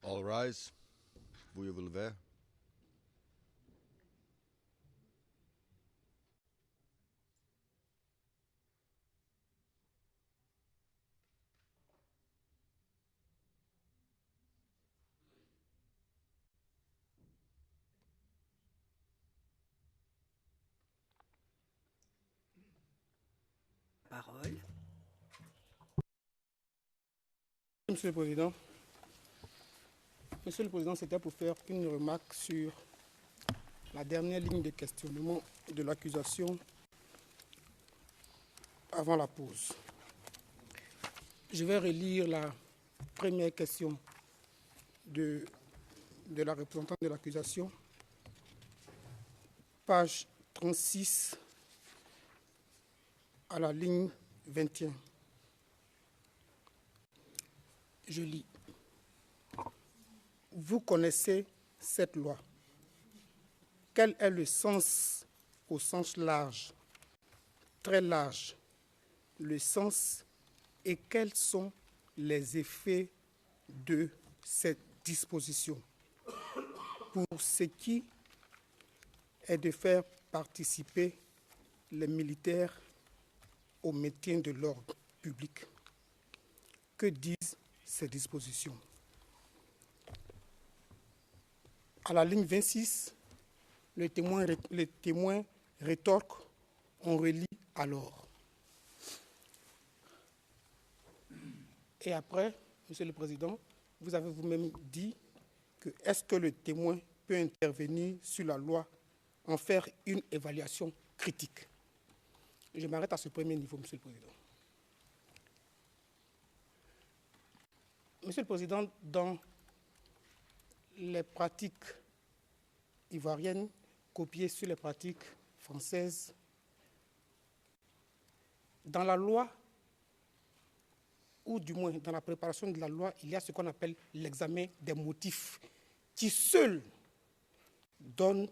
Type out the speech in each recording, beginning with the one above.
All rise. Veuillez vous lever. Parole. Monsieur le Président, c'était pour faire une remarque sur la dernière ligne de questionnement de l'accusation avant la pause. Je vais relire la première question de la représentante de l'accusation, page 36 à la ligne 21. Je lis. Vous connaissez cette loi. Quel est le sens au sens large, très large, le sens et quels sont les effets de cette disposition pour ce qui est de faire participer les militaires au maintien de l'ordre public. Que disent ces dispositions? À la ligne 26, le témoin rétorque, on relit alors. Et après, Monsieur le Président, vous avez vous-même dit que est-ce que le témoin peut intervenir sur la loi, en faire une évaluation critique? Je m'arrête à ce premier niveau, Monsieur le Président. Monsieur le Président, dans les pratiques ivoiriennes copiées sur les pratiques françaises, dans la loi, ou du moins dans la préparation de la loi, il y a ce qu'on appelle l'examen des motifs, qui seul donne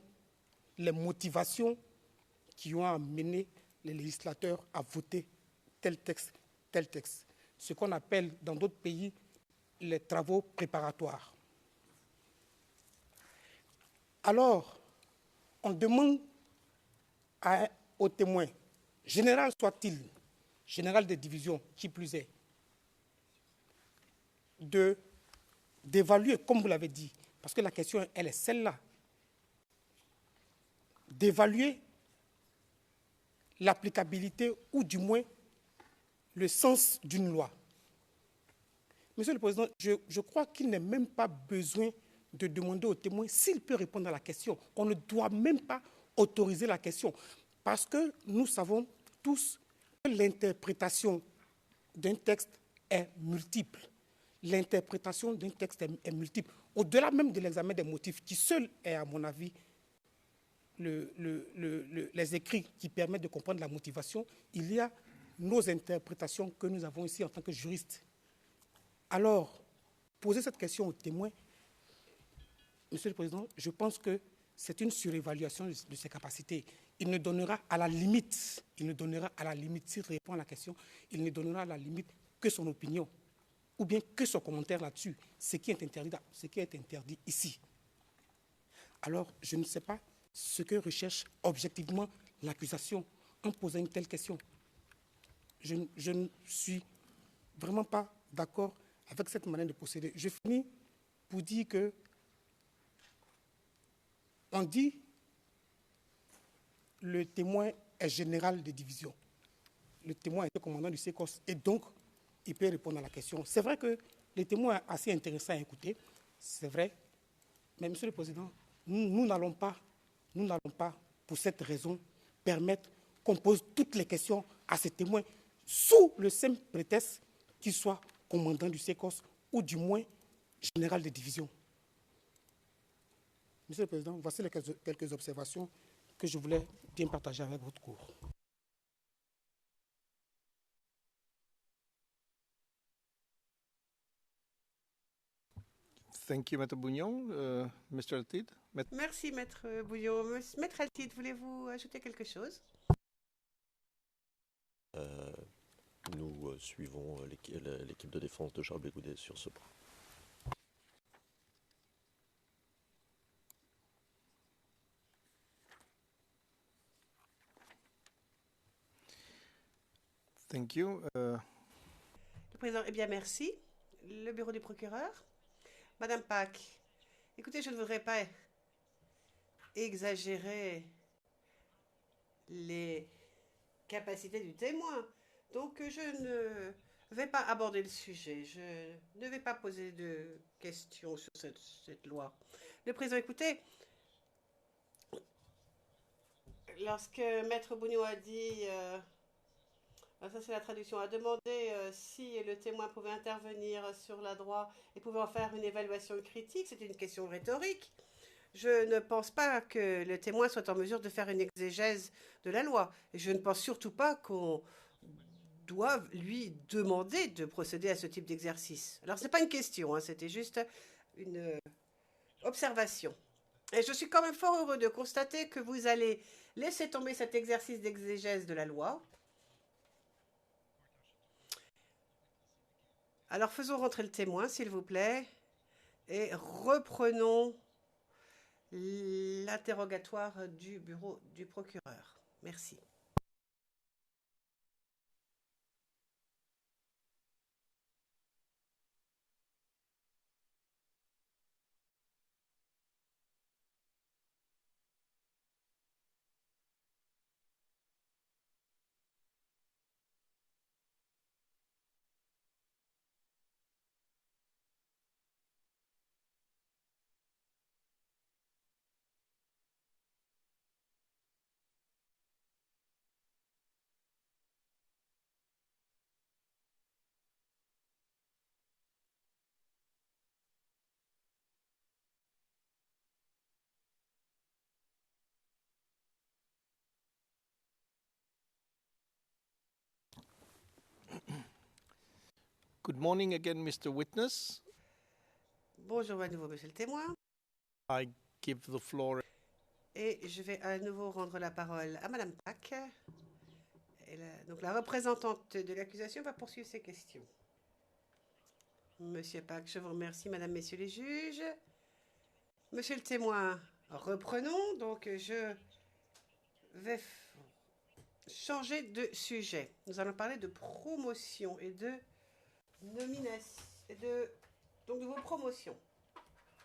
les motivations qui ont amené les législateurs à voter tel texte, tel texte. Ce qu'on appelle dans d'autres pays les travaux préparatoires. Alors, on demande au témoin, général soit-il, général de division, qui plus est, d'évaluer, comme vous l'avez dit, parce que la question, elle est celle-là, d'évaluer l'applicabilité ou du moins le sens d'une loi. Monsieur le Président, je crois qu'il n'est même pas besoin de demander au témoin s'il peut répondre à la question. On ne doit même pas autoriser la question parce que nous savons tous que l'interprétation d'un texte est multiple. L'interprétation d'un texte est multiple. Au-delà même de l'examen des motifs, qui seul est, à mon avis, les écrits qui permettent de comprendre la motivation, il y a nos interprétations que nous avons ici en tant que juristes. Alors, poser cette question au témoin, Monsieur le Président, je pense que c'est une surévaluation de ses capacités. Il ne donnera à la limite, s'il répond à la question, il ne donnera à la limite que son opinion, ou bien que son commentaire là-dessus, ce qui est interdit ici. Alors, je ne sais pas ce que recherche objectivement l'accusation en posant une telle question. Je ne suis vraiment pas d'accord avec cette manière de procéder. Je finis pour dire que on dit le témoin est général de division. Le témoin est commandant du CECOS et donc il peut répondre à la question. C'est vrai que le témoin est assez intéressant à écouter, c'est vrai, mais Monsieur le Président, nous n'allons pas, pour cette raison, permettre qu'on pose toutes les questions à ces témoins sous le simple prétexte qu'il soit commandant du CECOS ou du moins général de division. Monsieur le Président, voici quelques observations que je voulais bien partager avec votre cour. Thank you, Maître Bougnon. Mr. Altid. Merci, Maître Bouillon. Maître Altid, voulez-vous ajouter quelque chose? Nous suivons l'équipe de défense de Charles Bégoudet sur ce point. Thank you. Le président, eh bien, merci. Le bureau du procureur. Madame Pack, écoutez, je ne voudrais pas exagérer les capacités du témoin. Donc, je ne vais pas aborder le sujet. Je ne vais pas poser de questions sur cette loi. Le président, écoutez, lorsque Maître Bougnon a dit, ça c'est la traduction, a demandé si le témoin pouvait intervenir sur la droit et pouvait en faire une évaluation critique, c'était une question rhétorique. Je ne pense pas que le témoin soit en mesure de faire une exégèse de la loi. Et je ne pense surtout pas qu'on doive lui demander de procéder à ce type d'exercice. Alors, ce n'est pas une question, hein, c'était juste une observation. Et je suis quand même fort heureux de constater que vous allez laisser tomber cet exercice d'exégèse de la loi. Alors, faisons rentrer le témoin, s'il vous plaît, et reprenons l'interrogatoire du bureau du procureur. Merci. Good morning again, Mr. Witness. Bonjour à nouveau, monsieur le témoin. I give the floor. Et je vais à nouveau rendre la parole à Madame Pack. Donc la représentante de l'accusation va poursuivre ses questions. Monsieur Pack, je vous remercie, Madame, Messieurs les juges. Monsieur le témoin, reprenons. Donc je vais changer de sujet. Nous allons parler de promotion et de nomination, donc de vos promotions.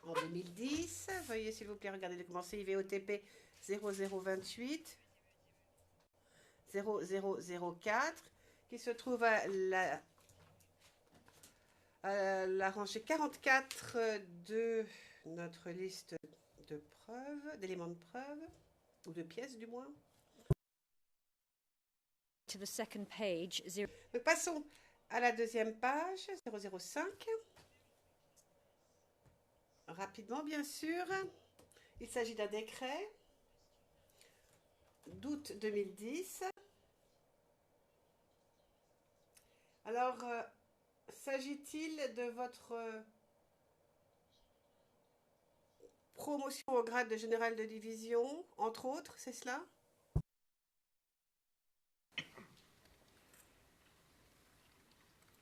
En 2010, veuillez s'il vous plaît regarder le document CIVOTP 0028 0004 qui se trouve à la rangée 44 de notre liste de preuves, d'éléments de preuve, ou de pièces du moins. To the second page, Donc passons à la deuxième page, 005. Rapidement, bien sûr. Il s'agit d'un décret d'août 2010. Alors, s'agit-il de votre promotion au grade de général de division, entre autres, c'est cela ?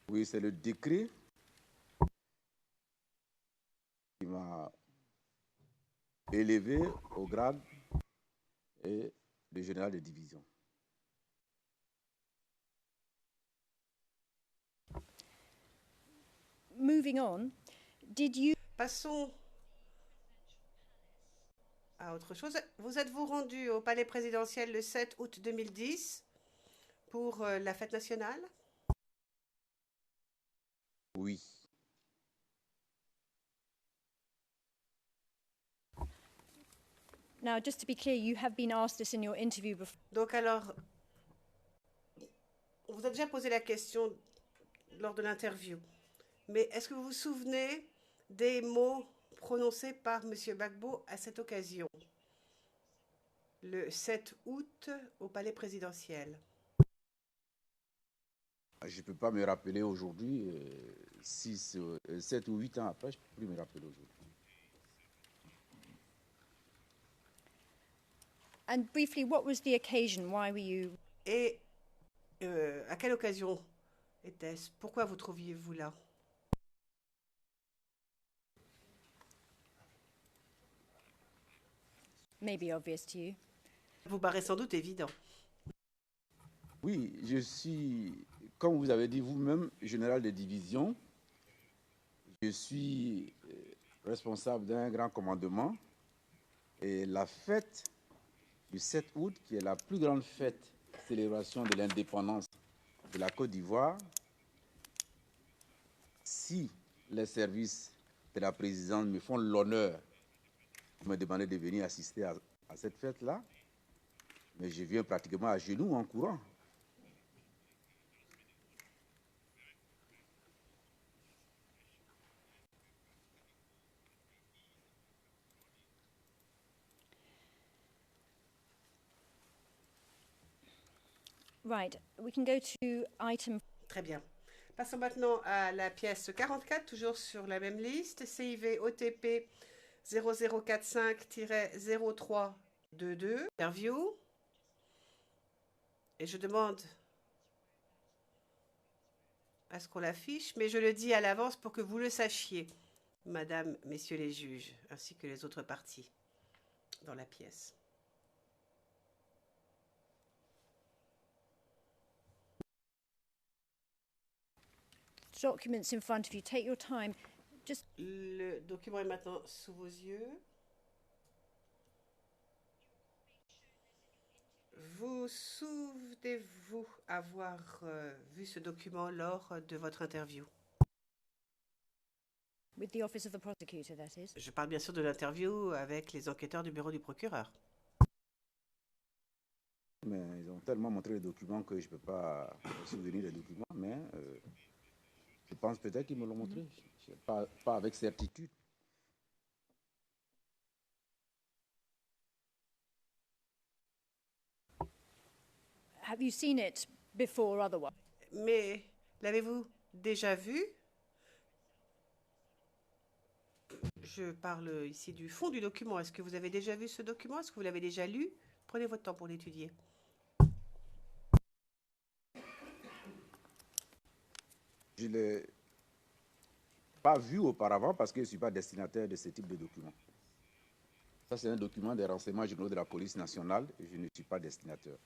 Oui, c'est le décret qui m'a élevé au grade de général de division. moving on, did you... Passons à autre chose. Vous êtes-vous rendu au palais présidentiel le 7 août 2010 pour la fête nationale ? Oui. Now, just to be clear, you have been asked this in your interview before. Donc alors, on vous a déjà posé la question lors de l'interview, mais est-ce que vous vous souvenez des mots prononcés par M. Gbagbo à cette occasion, le 7 août au palais présidentiel? Je ne peux pas me rappeler aujourd'hui, 7 ou 8 ans après, je ne peux plus me rappeler aujourd'hui. And briefly, what was the occasion? Why were you... Et à quelle occasion était-ce? Pourquoi vous trouviez-vous là? Maybe obvious to you. Vous paraît sans doute évident. Oui, je suis comme vous avez dit vous-même, général de division, je suis responsable d'un grand commandement et la fête du 7 août, qui est la plus grande fête, célébration de l'indépendance de la Côte d'Ivoire, si les services de la présidence me font l'honneur de me demander de venir assister à cette fête-là, mais je viens pratiquement à genoux en courant. Right, we can go to item. Très bien. Passons maintenant à la pièce 44, toujours sur la même liste. CIV OTP 0045-0322. Interview. Et je demande à ce qu'on l'affiche, mais je le dis à l'avance pour que vous le sachiez, Madame, Messieurs les juges, ainsi que les autres parties dans la pièce. Documents in front of you. Take your time. Just Le document est maintenant sous vos yeux. Vous souvenez-vous avoir vu ce document lors de votre interview? with the office of the prosecutor, that is. Je parle bien sûr de l'interview avec les enquêteurs du bureau du procureur. Mais ils ont tellement montré les documents que je ne peux pas me souvenir des documents, mais je pense peut-être qu'ils me l'ont montré, pas avec certitude. Have you seen it before or otherwise? Mais l'avez-vous déjà vu? Je parle ici du fond du document. Est-ce que vous avez déjà vu ce document? Est-ce que vous l'avez déjà lu? Prenez votre temps pour l'étudier. Je ne l'ai pas vu auparavant parce que je ne suis pas destinataire de ce type de document. Ça, c'est un document des renseignements généraux de la police nationale et je ne suis pas destinataire.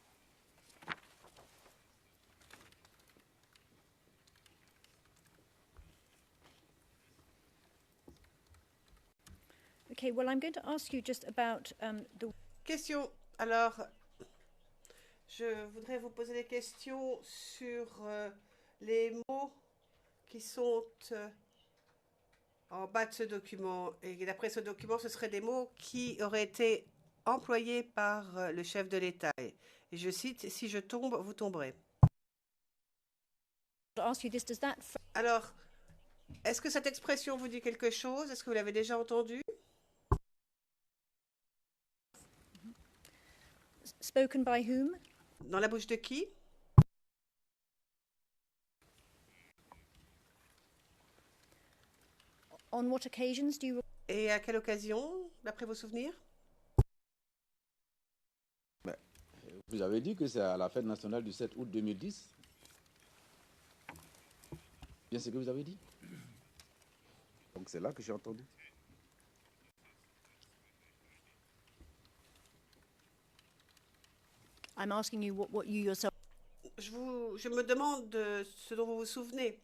Okay, well, I'm going to ask you just about the. Question. Alors, je voudrais vous poser des questions sur les mots qui sont en bas de ce document. Et d'après ce document, ce seraient des mots qui auraient été employés par le chef de l'État. Et je cite, « Si je tombe, vous tomberez ». Ask you this, does that Alors, est-ce que cette expression vous dit quelque chose? Est-ce que vous l'avez déjà entendue? spoken by whom? Dans la bouche de qui? On what occasions do you? Et à quelle occasion, d'après vos souvenirs? Vous avez dit que c'est à la fête nationale du 7 août 2010. Bien ce que vous avez dit. Donc c'est là que j'ai entendu. I'm asking you what you yourself. Je me demande de ce dont vous vous souvenez.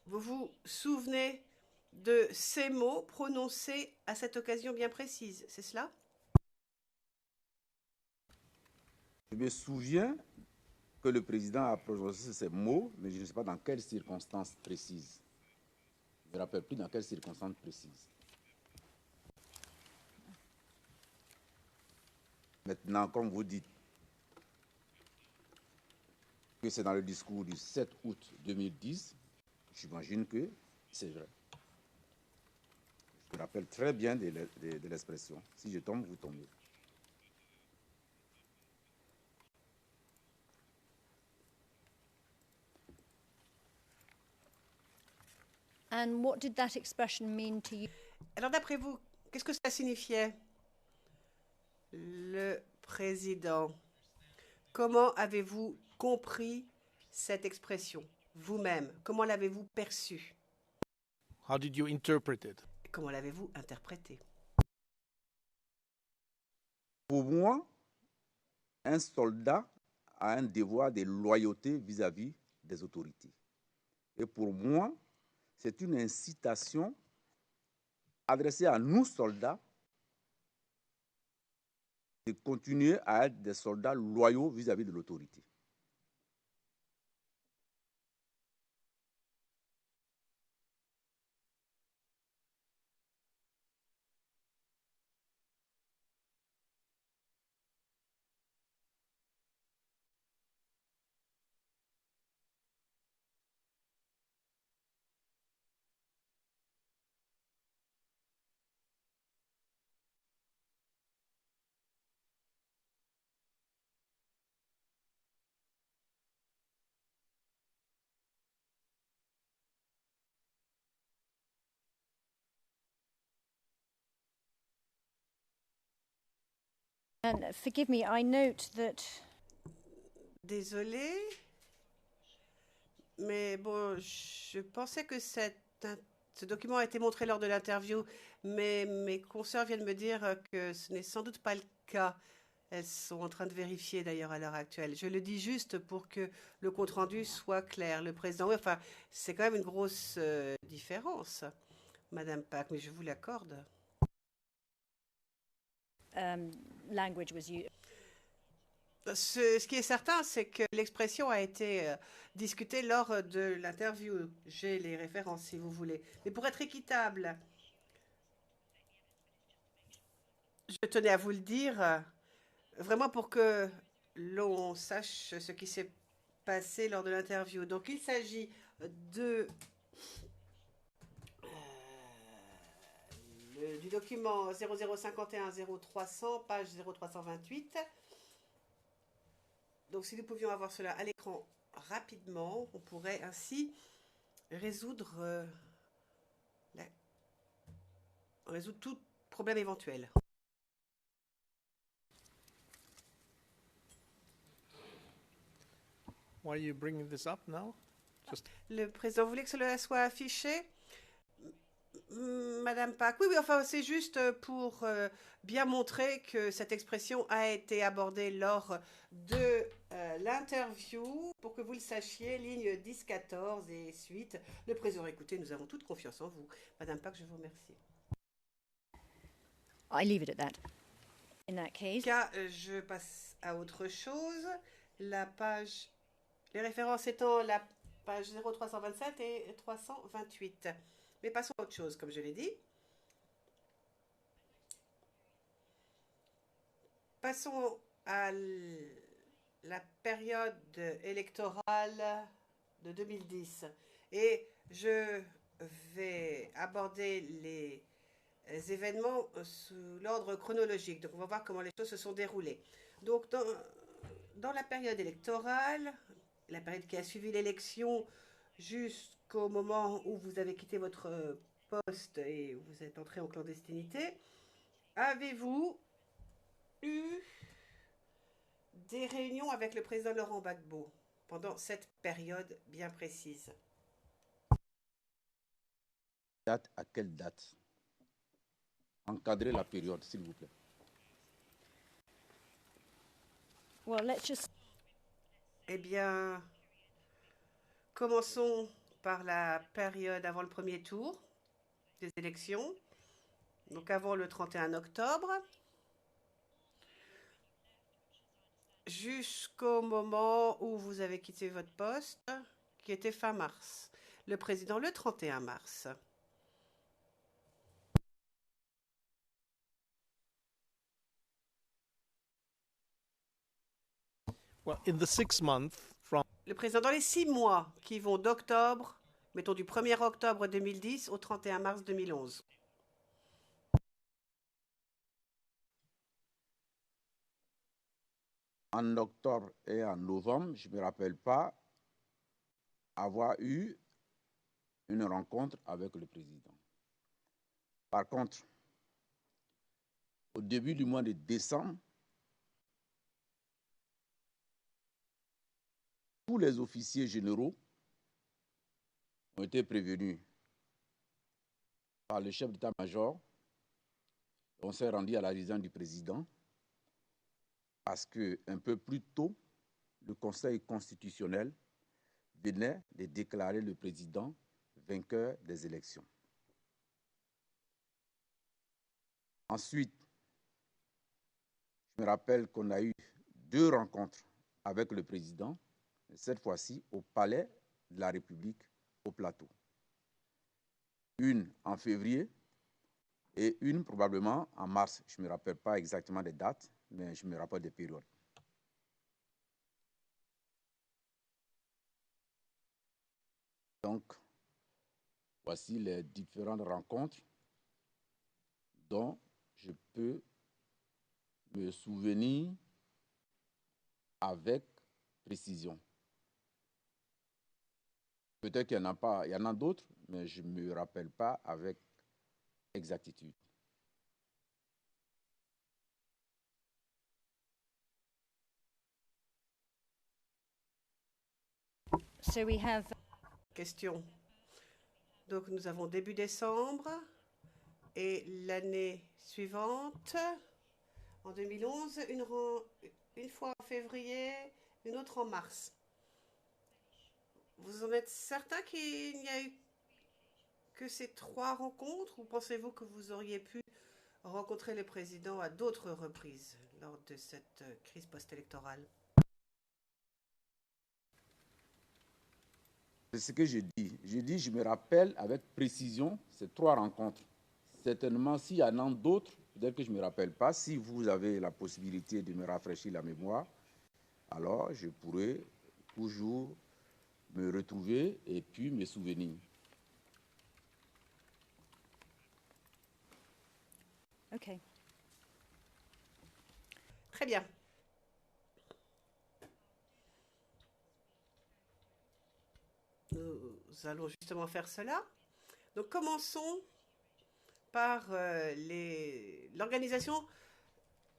Vous vous souvenez de ces mots prononcés à cette occasion bien précise, c'est cela? Je me souviens que le président a prononcé ces mots, mais je ne sais pas dans quelles circonstances précises. Je ne me rappelle plus dans quelles circonstances précises. Maintenant, comme vous dites que c'est dans le discours du 7 août 2010, j'imagine que c'est vrai. Je me rappelle très bien de l'expression. Si je tombe, vous tombez. And what did that expression mean to you? Alors d'après vous, qu'est-ce que ça signifiait? Le président. Comment avez-vous compris cette expression? Vous-même, comment l'avez-vous perçue? How did you interpret it? Comment l'avez-vous interprétée? Pour moi, un soldat a un devoir de loyauté vis-à-vis des autorités. Et pour moi, c'est une incitation adressée à nous, soldats, de continuer à être des soldats loyaux vis-à-vis de l'autorité. And forgive me, I note that Désolée, mais bon, je pensais que ce document a été montré lors de l'interview, mais mes consoeurs viennent me dire que ce n'est sans doute pas le cas. Elles sont en train de vérifier d'ailleurs à l'heure actuelle. Je le dis juste pour que le compte-rendu soit clair. Le président, oui, enfin, c'est quand même une grosse différence, Madame Pack, mais je vous l'accorde. language was used. Ce qui est certain, c'est que l'expression a été discutée lors de l'interview. J'ai les références si vous voulez. Mais pour être équitable, je tenais à vous le dire, vraiment pour que l'on sache ce qui s'est passé lors de l'interview. Donc il s'agit du document 0051-0300, page 0328. Donc si nous pouvions avoir cela à l'écran rapidement, on pourrait ainsi résoudre tout problème éventuel. Why are you bringing this up now? Le président voulait que cela soit affiché. Madame Pack, oui, enfin, c'est juste pour bien montrer que cette expression a été abordée lors de l'interview, pour que vous le sachiez, ligne 10, 14 et suite. Le président, écoutez, nous avons toute confiance en vous. Madame Pack, je vous remercie. I leave it at that. In that case. Je passe à autre chose. Les références étant la page 0327 et 328. Mais passons à autre chose, comme je l'ai dit. Passons à la période électorale de 2010. Et je vais aborder les événements sous l'ordre chronologique. Donc, on va voir comment les choses se sont déroulées. Donc, dans la période électorale, la période qui a suivi l'élection jusqu'au moment où vous avez quitté votre poste et où vous êtes entré en clandestinité, avez-vous eu des réunions avec le président Laurent Gbagbo pendant cette période bien précise? Date à quelle date? Encadrez la période, s'il vous plaît. Well, let's just. Eh bien, commençons par la période avant le premier tour des élections, donc avant le 31 octobre, jusqu'au moment où vous avez quitté votre poste, qui était fin mars. Le président le 31 mars. Well, in the 6 months from Le président, dans les 6 mois qui vont d'octobre, mettons du 1er octobre 2010 au 31 mars 2011. En octobre et en novembre, je ne me rappelle pas avoir eu une rencontre avec le président. Par contre, au début du mois de décembre, tous les officiers généraux ont été prévenus par le chef d'état-major. On s'est rendu à la résidence du président parce qu'un peu plus tôt, le Conseil constitutionnel venait de déclarer le président vainqueur des élections. Ensuite, je me rappelle qu'on a eu 2 rencontres avec le président, cette fois-ci au Palais de la République au Plateau. Une en février et une probablement en mars. Je ne me rappelle pas exactement des dates, mais je me rappelle des périodes. Donc, voici les différentes rencontres dont je peux me souvenir avec précision. Peut-être qu'il y en a d'autres, mais je ne me rappelle pas avec exactitude. So we have Question. Donc nous avons début décembre et l'année suivante, en 2011, une fois en février, une autre en mars. Vous en êtes certain qu'il n'y a eu que ces 3 rencontres ou pensez-vous que vous auriez pu rencontrer le président à d'autres reprises lors de cette crise post-électorale? C'est ce que je dis. Je dis, je me rappelle avec précision ces 3 rencontres. Certainement, s'il y en a d'autres, peut-être que je ne me rappelle pas. Si vous avez la possibilité de me rafraîchir la mémoire, alors je pourrai toujours me retrouver et puis me souvenir. okay. Très bien. Nous allons justement faire cela. Donc commençons par l'organisation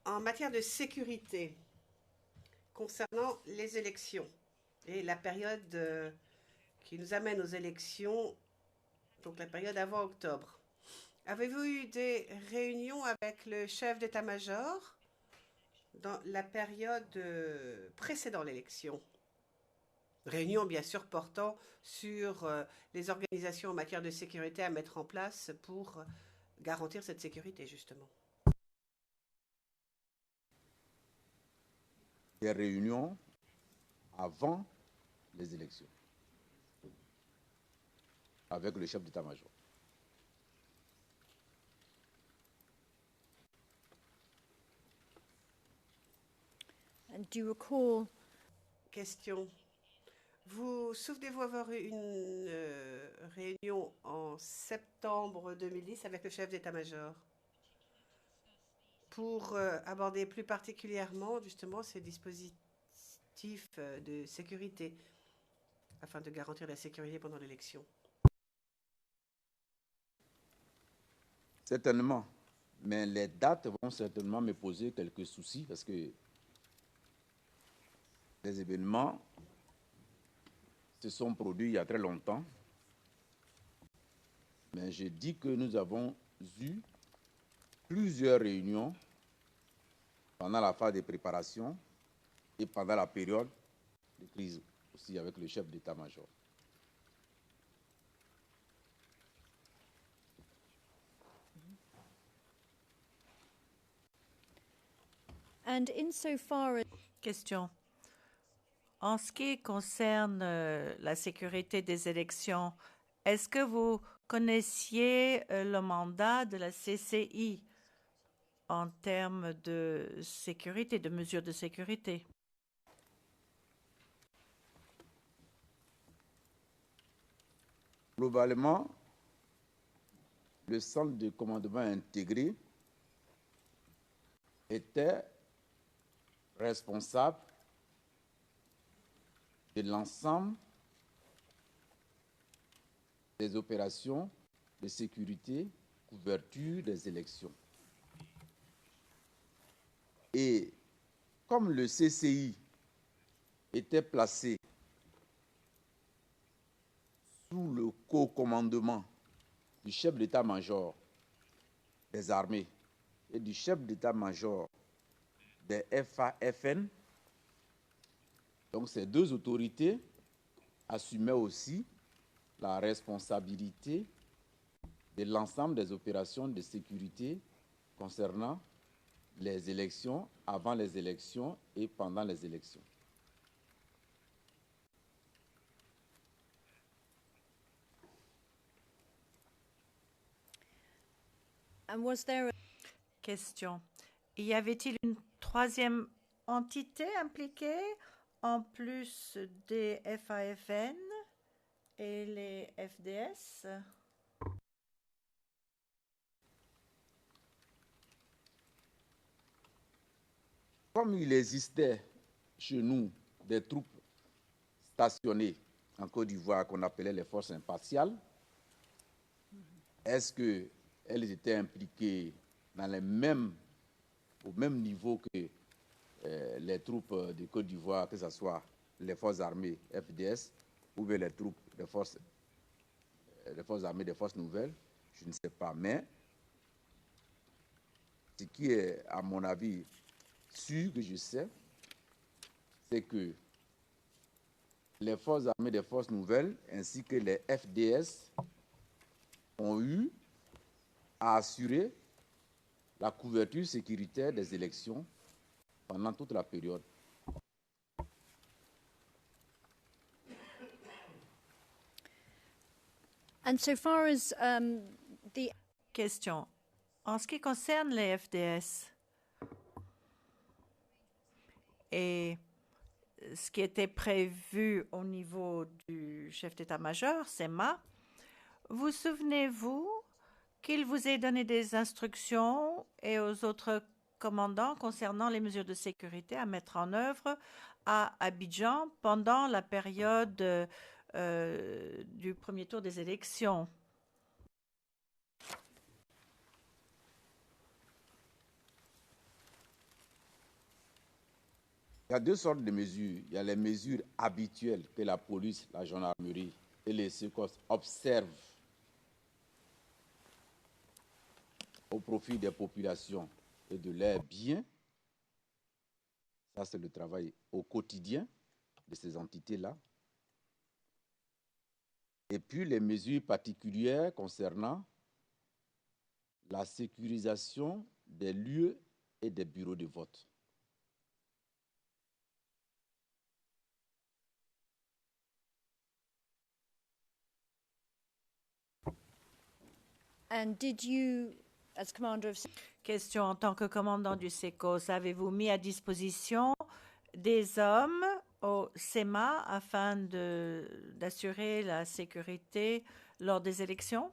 en matière de sécurité concernant les élections et la période qui nous amène aux élections, donc la période avant octobre. Avez-vous eu des réunions avec le chef d'état-major dans la période précédant l'élection? Réunion, bien sûr, portant sur les organisations en matière de sécurité à mettre en place pour garantir cette sécurité, justement. Des réunions avant les élections avec le chef d'état-major. And do you recall Question. Vous souvenez-vous avoir eu une réunion en septembre 2010 avec le chef d'état-major pour aborder plus particulièrement justement ces dispositifs de sécurité afin de garantir la sécurité pendant l'élection? Certainement, mais les dates vont certainement me poser quelques soucis parce que les événements se sont produits il y a très longtemps. Mais je dis que nous avons eu plusieurs réunions pendant la phase de préparation et pendant la période de crise aussi avec le chef d'état-major. and insofar as Question. En ce qui concerne la sécurité des élections, est-ce que vous connaissiez le mandat de la CCI en termes de sécurité, de mesures de sécurité? Globalement, le centre de commandement intégré était responsable de l'ensemble des opérations de sécurité, couverture des élections. Et comme le CCI était placé sous le co-commandement du chef d'état-major des armées et du chef d'état-major des FAFN, donc ces 2 autorités assumait aussi la responsabilité de l'ensemble des opérations de sécurité concernant les élections, avant les élections et pendant les élections. And was there a Question. Y avait-il une troisième entité impliquée en plus des FAFN et les FDS? Comme il existait chez nous des troupes stationnées en Côte d'Ivoire qu'on appelait les forces impartiales, est-ce qu'elles étaient impliquées dans au même niveau que les troupes de Côte d'Ivoire, que ce soit les forces armées FDS ou bien les troupes des forces armées des forces nouvelles? Je ne sais pas. Mais ce qui est, à mon avis, sûr que je sais, c'est que les forces armées des forces nouvelles ainsi que les FDS ont eu à assurer la couverture sécuritaire des élections pendant toute la période. and so far as the Question. En ce qui concerne les FDS et ce qui était prévu au niveau du chef d'état-major, SEMA, vous souvenez-vous qu'il vous ait donné des instructions et aux autres commandants concernant les mesures de sécurité à mettre en œuvre à Abidjan pendant la période du premier tour des élections? Il y a deux sortes de mesures. Il y a les mesures habituelles que la police, la gendarmerie et les secours observent au profit des populations et de leurs biens. Ça, c'est le travail au quotidien de ces entités-là. Et puis, les mesures particulières concernant la sécurisation des lieux et des bureaux de vote. and did you, as commander of Question. En tant que commandant du SECOS, avez-vous mis à disposition des hommes au SEMA afin d'assurer la sécurité lors des élections?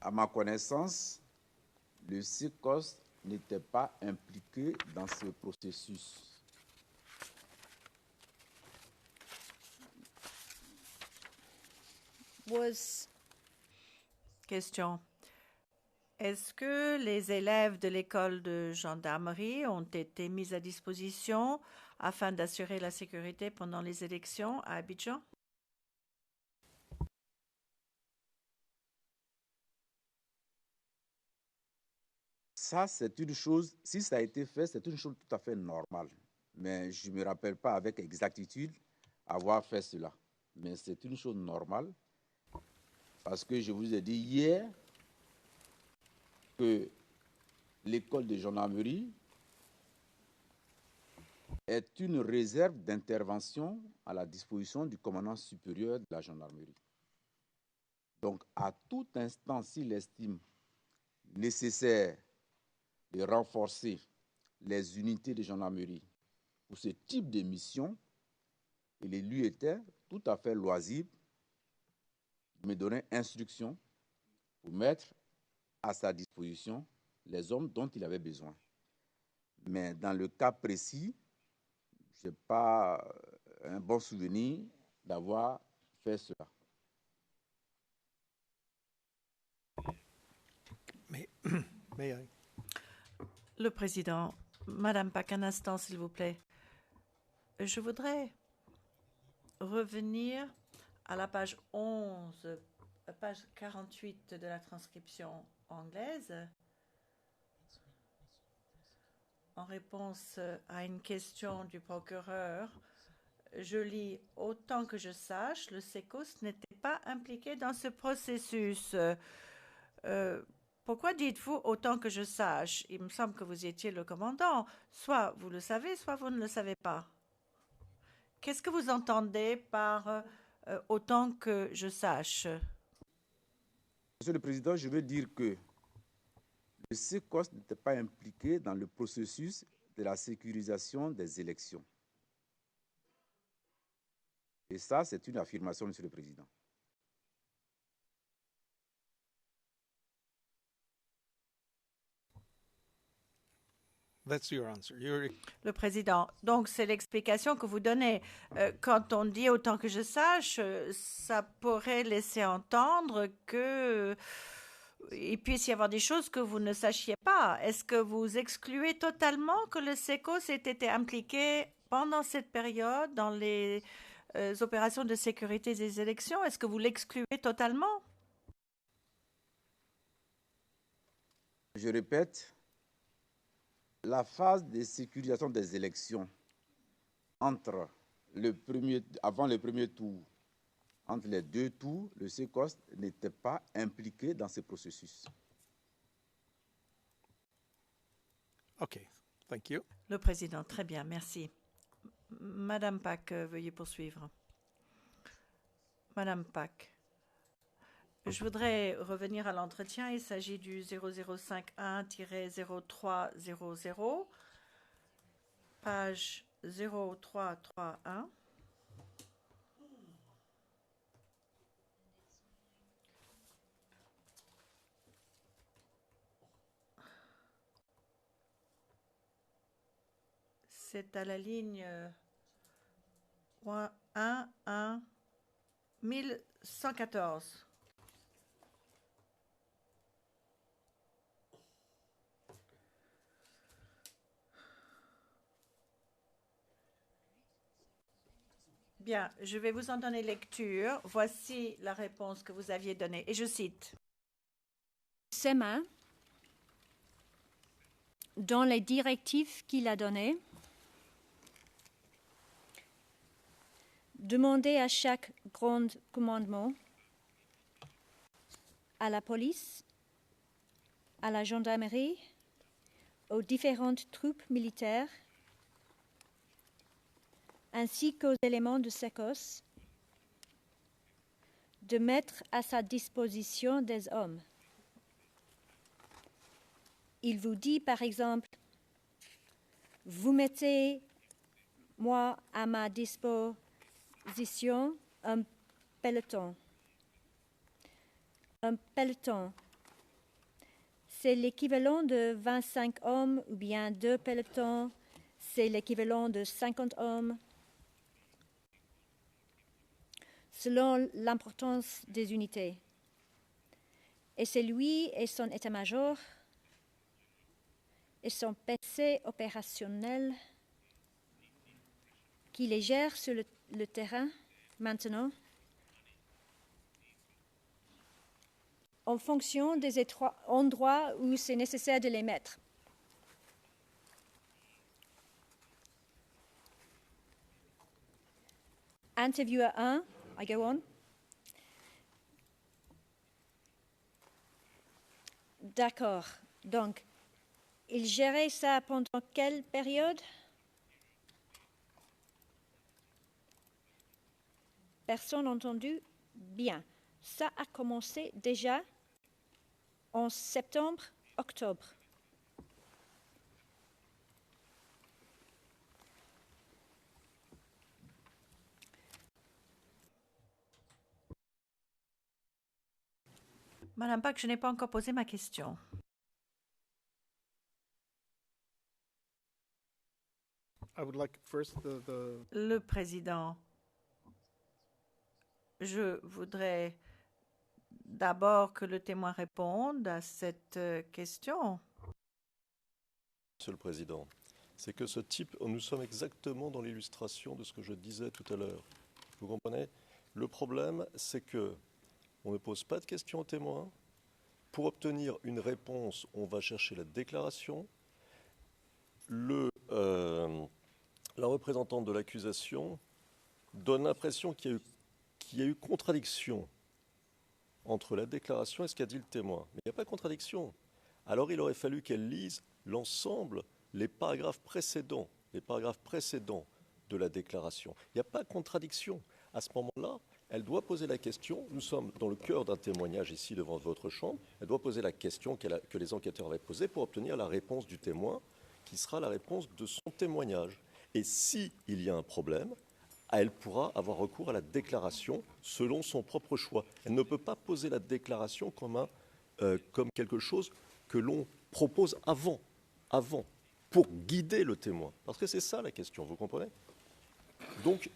À ma connaissance, le SECOS n'était pas impliqué dans ce processus. was Question. Est-ce que les élèves de l'école de gendarmerie ont été mis à disposition afin d'assurer la sécurité pendant les élections à Abidjan? Ça, c'est une chose, si ça a été fait, c'est une chose tout à fait normale. Mais je ne me rappelle pas avec exactitude avoir fait cela. Mais c'est une chose normale parce que je vous ai dit hier que l'école de gendarmerie est une réserve d'intervention à la disposition du commandant supérieur de la gendarmerie. Donc, à tout instant, s'il estime nécessaire de renforcer les unités de gendarmerie pour ce type de mission, il lui était tout à fait loisible de me donner instruction pour mettre à sa disposition les hommes dont il avait besoin. Mais dans le cas précis, je n'ai pas un bon souvenir d'avoir fait cela. May I? Le président, Madame Pak, un instant, s'il vous plaît. Je voudrais revenir à la page 11, page 48 de la transcription anglaise. en réponse à une question du procureur, je lis « Autant que je sache, le SECOS n'était pas impliqué dans ce processus ». Pourquoi dites-vous « autant que je sache » ? Il me semble que vous étiez le commandant. Soit vous le savez, soit vous ne le savez pas. Qu'est-ce que vous entendez par autant que je sache » ? Monsieur le Président, je veux dire que le SECOS n'était pas impliqué dans le processus de la sécurisation des élections. Et ça, c'est une affirmation, Monsieur le Président. That's your answer. Le président, donc c'est l'explication que vous donnez. Quand on dit autant que je sache, ça pourrait laisser entendre que il puisse y avoir des choses que vous ne sachiez pas. Est-ce que vous excluez totalement que le SECOS ait été impliqué pendant cette période dans les opérations de sécurité des élections? Est-ce que vous l'excluez totalement? Je répète, la phase de sécurisation des élections avant le premier tour, entre les deux tours, le SECOS n'était pas impliqué dans ce processus. OK, thank you. Le président, très bien, merci. Madame Pack, veuillez poursuivre. Madame Pack, je voudrais revenir à l'entretien. Il s'agit du 0051-0300, page 0331. C'est à la ligne 1114. Bien, je vais vous en donner lecture. Voici la réponse que vous aviez donnée. Et je cite. SEMA, dans les directives qu'il a données, demander à chaque grand commandement, à la police, à la gendarmerie, aux différentes troupes militaires, ainsi qu'aux éléments de SECOS, de mettre à sa disposition des hommes. Il vous dit, par exemple, vous mettez moi à ma disposition un peloton. Un peloton, c'est l'équivalent de 25 hommes ou bien 2 pelotons, c'est l'équivalent de 50 hommes. Selon l'importance des unités. Et c'est lui et son état-major et son PC opérationnel qui les gèrent sur le terrain maintenant en fonction des endroits où c'est nécessaire de les mettre. Intervieweur 1, I go on. D'accord. Donc, il gérait ça pendant quelle période? Personne entendu? Bien. Ça a commencé déjà en septembre, octobre. Madame Pack, je n'ai pas encore posé ma question. I would like first Le président, je voudrais d'abord que le témoin réponde à cette question. Monsieur le Président, c'est que ce type, nous sommes exactement dans l'illustration de ce que je disais tout à l'heure. Vous comprenez? Le problème, c'est que on ne pose pas de questions aux témoins. Pour obtenir une réponse, on va chercher la déclaration. la représentante de l'accusation donne l'impression qu'il y a eu contradiction entre la déclaration et ce qu'a dit le témoin. Mais il n'y a pas de contradiction. Alors il aurait fallu qu'elle lise l'ensemble, les paragraphes précédents de la déclaration. Il n'y a pas de contradiction. À ce moment-là, elle doit poser la question. Nous sommes dans le cœur d'un témoignage ici devant votre chambre. Elle doit poser la question que les enquêteurs avaient posée pour obtenir la réponse du témoin, qui sera la réponse de son témoignage. Et s'il y a un problème, elle pourra avoir recours à la déclaration selon son propre choix. Elle ne peut pas poser la déclaration comme quelque chose que l'on propose avant, pour guider le témoin. Parce que c'est ça la question, vous comprenez ? Donc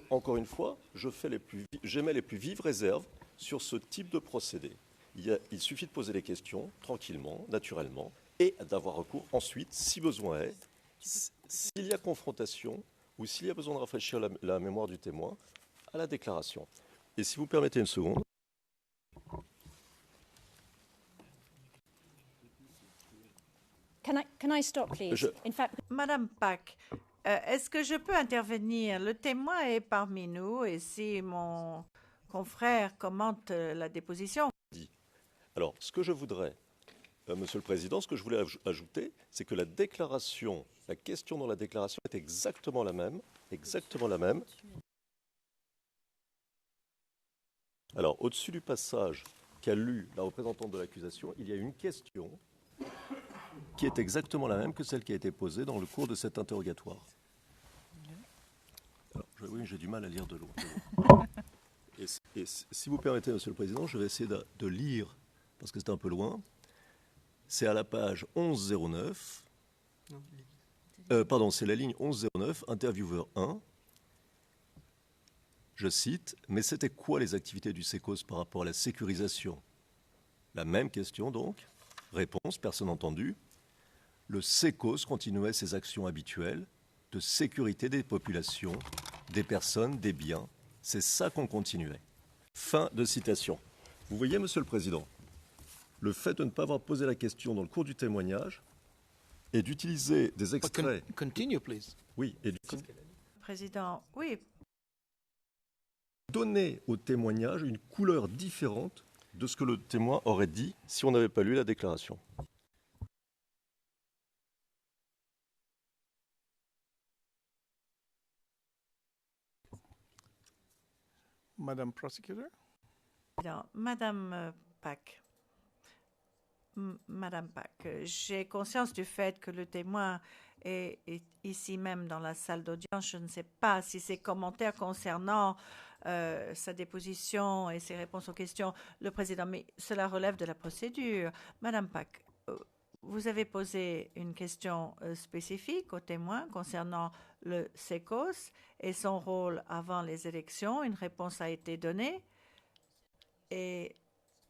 encore une fois, j'émets les plus vives réserves sur ce type de procédé. Il suffit de poser les questions tranquillement, naturellement, et d'avoir recours ensuite, si besoin est, s'il y a confrontation ou s'il y a besoin de rafraîchir la mémoire du témoin, à la déclaration. Et si vous permettez une seconde. Can I stop, please? In fact, Madame Pack, est-ce que je peux intervenir? Le témoin est parmi nous et si mon confrère commente la déposition. Alors, ce que je voudrais, Monsieur le Président, ce que je voulais ajouter, c'est que la question dans la déclaration est exactement la même. Alors, au-dessus du passage qu'a lu la représentante de l'accusation, il y a une question qui est exactement la même que celle qui a été posée dans le cours de cet interrogatoire. Alors, oui, j'ai du mal à lire de loin. Et si vous permettez, Monsieur le Président, je vais essayer de lire, parce que c'est un peu loin. C'est à la page 1109. C'est la ligne 1109, intervieweur 1. Je cite, « Mais c'était quoi les activités du SECOS par rapport à la sécurisation ?» La même question donc. Réponse, personne entendue. Le SECOS continuait ses actions habituelles de sécurité des populations, des personnes, des biens. C'est ça qu'on continuait. Fin de citation. Vous voyez, Monsieur le Président, le fait de ne pas avoir posé la question dans le cours du témoignage et d'utiliser des extraits... Continue, please. Oui, et Président, oui. Donner au témoignage une couleur différente de ce que le témoin aurait dit si on n'avait pas lu la déclaration. Madame Prosecutor? Madame Pack. Madame Pack, j'ai conscience du fait que le témoin est ici même dans la salle d'audience. Je ne sais pas si ses commentaires concernant sa déposition et ses réponses aux questions, le président, mais cela relève de la procédure. Madame Pack, vous avez posé une question spécifique au témoin concernant le SECOS et son rôle avant les élections. Une réponse a été donnée et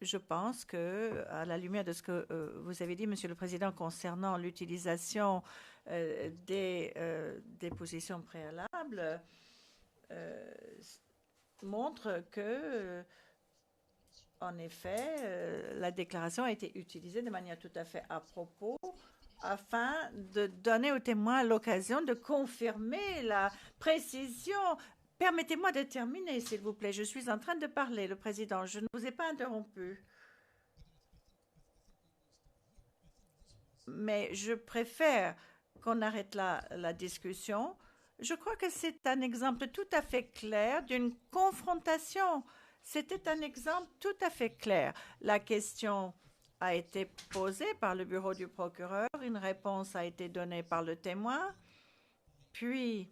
je pense que, à la lumière de ce que vous avez dit, Monsieur le Président, concernant l'utilisation des dépositions préalables, montre que, en effet, la déclaration a été utilisée de manière tout à fait à propos afin de donner aux témoins l'occasion de confirmer la précision. Permettez-moi de terminer, s'il vous plaît. Je suis en train de parler, le Président. Je ne vous ai pas interrompu. Mais je préfère qu'on arrête là la discussion. Je crois que c'est un exemple tout à fait clair d'une confrontation. C'était un exemple tout à fait clair. La question a été posée par le bureau du procureur. Une réponse a été donnée par le témoin. Puis,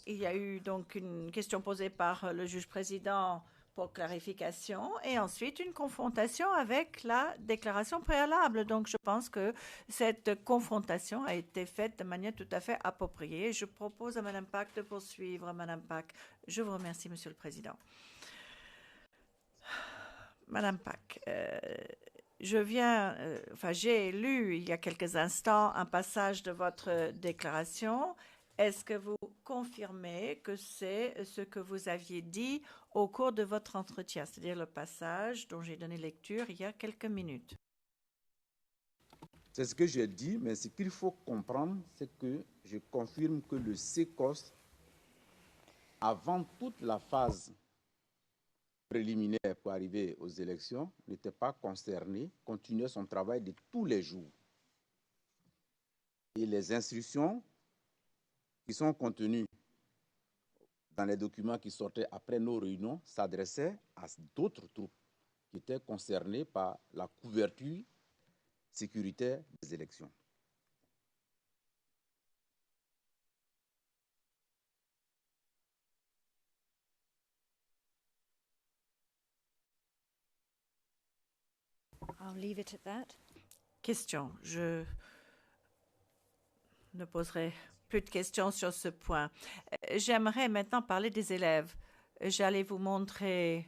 il y a eu donc une question posée par le juge président pour clarification et ensuite une confrontation avec la déclaration préalable. Donc, je pense que cette confrontation a été faite de manière tout à fait appropriée. Je propose à Mme Pack de poursuivre. Mme Pack, je vous remercie, Monsieur le Président. Mme Pack, j'ai lu il y a quelques instants un passage de votre déclaration. Est-ce que vous confirmer que c'est ce que vous aviez dit au cours de votre entretien, c'est-à-dire le passage dont j'ai donné lecture il y a quelques minutes. C'est ce que j'ai dit, mais ce qu'il faut comprendre, c'est que je confirme que le CECOS, avant toute la phase préliminaire pour arriver aux élections, n'était pas concerné, continuait son travail de tous les jours. Et les instructions qui sont contenues dans les documents qui sortaient après nos réunions s'adressaient à d'autres troupes qui étaient concernées par la couverture sécuritaire des élections. I'll leave it at that. Question. Je ne poserai plus de questions sur ce point. J'aimerais maintenant parler des élèves. J'allais vous montrer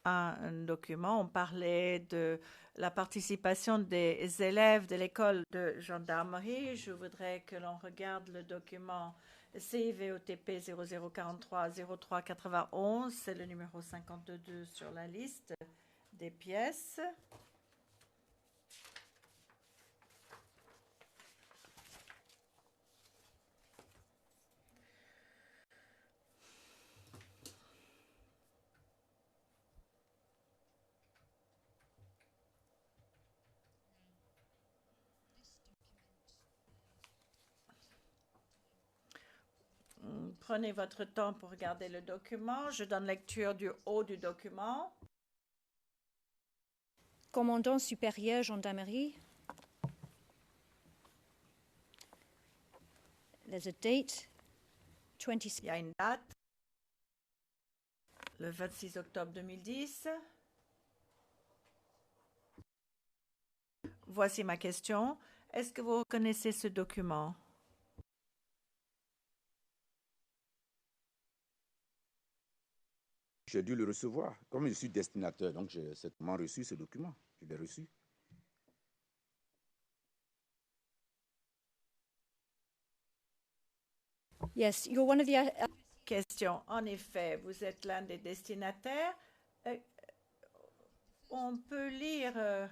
un document. On parlait de la participation des élèves de l'école de gendarmerie. Je voudrais que l'on regarde le document CIVOTP 0043-0391. C'est le numéro 52 sur la liste des pièces. Prenez votre temps pour regarder le document. Je donne lecture du haut du document. Commandant supérieur gendarmerie. There's a date, 26. Il y a une date, le 26 octobre 2010. Voici ma question. Est-ce que vous reconnaissez ce document? J'ai dû le recevoir. Comme je suis destinataire, donc j'ai certainement reçu ce document. Je l'ai reçu. Yes, you're one of the. Question. En effet, vous êtes l'un des destinataires. On peut lire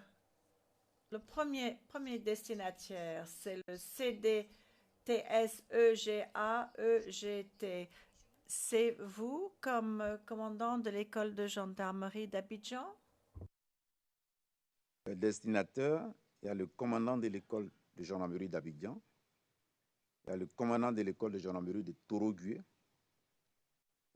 le premier destinataire, c'est le CDTSEGAEGT. C'est vous comme commandant de l'école de gendarmerie d'Abidjan? Le destinataire, il y a le commandant de l'école de gendarmerie d'Abidjan, il y a le commandant de l'école de gendarmerie de Torogué, il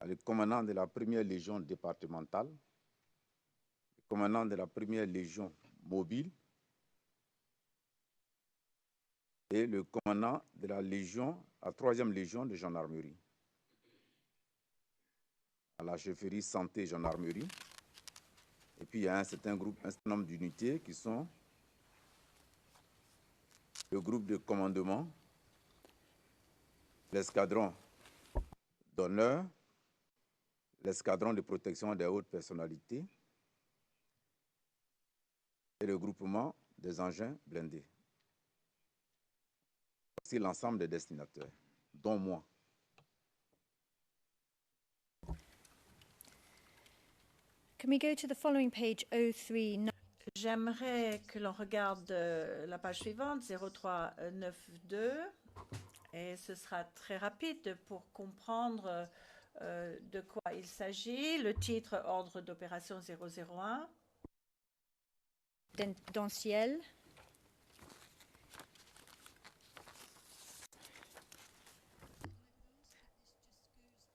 y a le commandant de la première légion départementale, le commandant de la première légion mobile et le commandant de la troisième légion de gendarmerie. À la chefferie santé gendarmerie. Et puis il y a un certain nombre d'unités qui sont le groupe de commandement, l'escadron d'honneur, l'escadron de protection des hautes personnalités et le groupement des engins blindés. C'est l'ensemble des destinataires, dont moi. Can we go to the following page, 039? J'aimerais que l'on regarde la page suivante, 0392, et ce sera très rapide pour comprendre de quoi il s'agit. Le titre, ordre d'opération 001. Dans le ciel.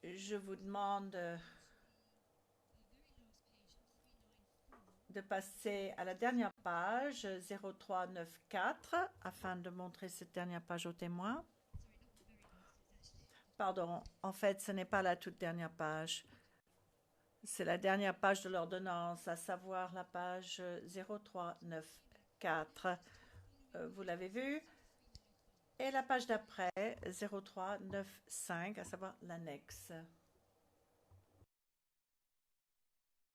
Je vous demande de passer à la dernière page, 0394, afin de montrer cette dernière page aux témoins. Pardon, en fait, ce n'est pas la toute dernière page. C'est la dernière page de l'ordonnance, à savoir la page 0394. Vous l'avez vu. Et la page d'après, 0395, à savoir l'annexe.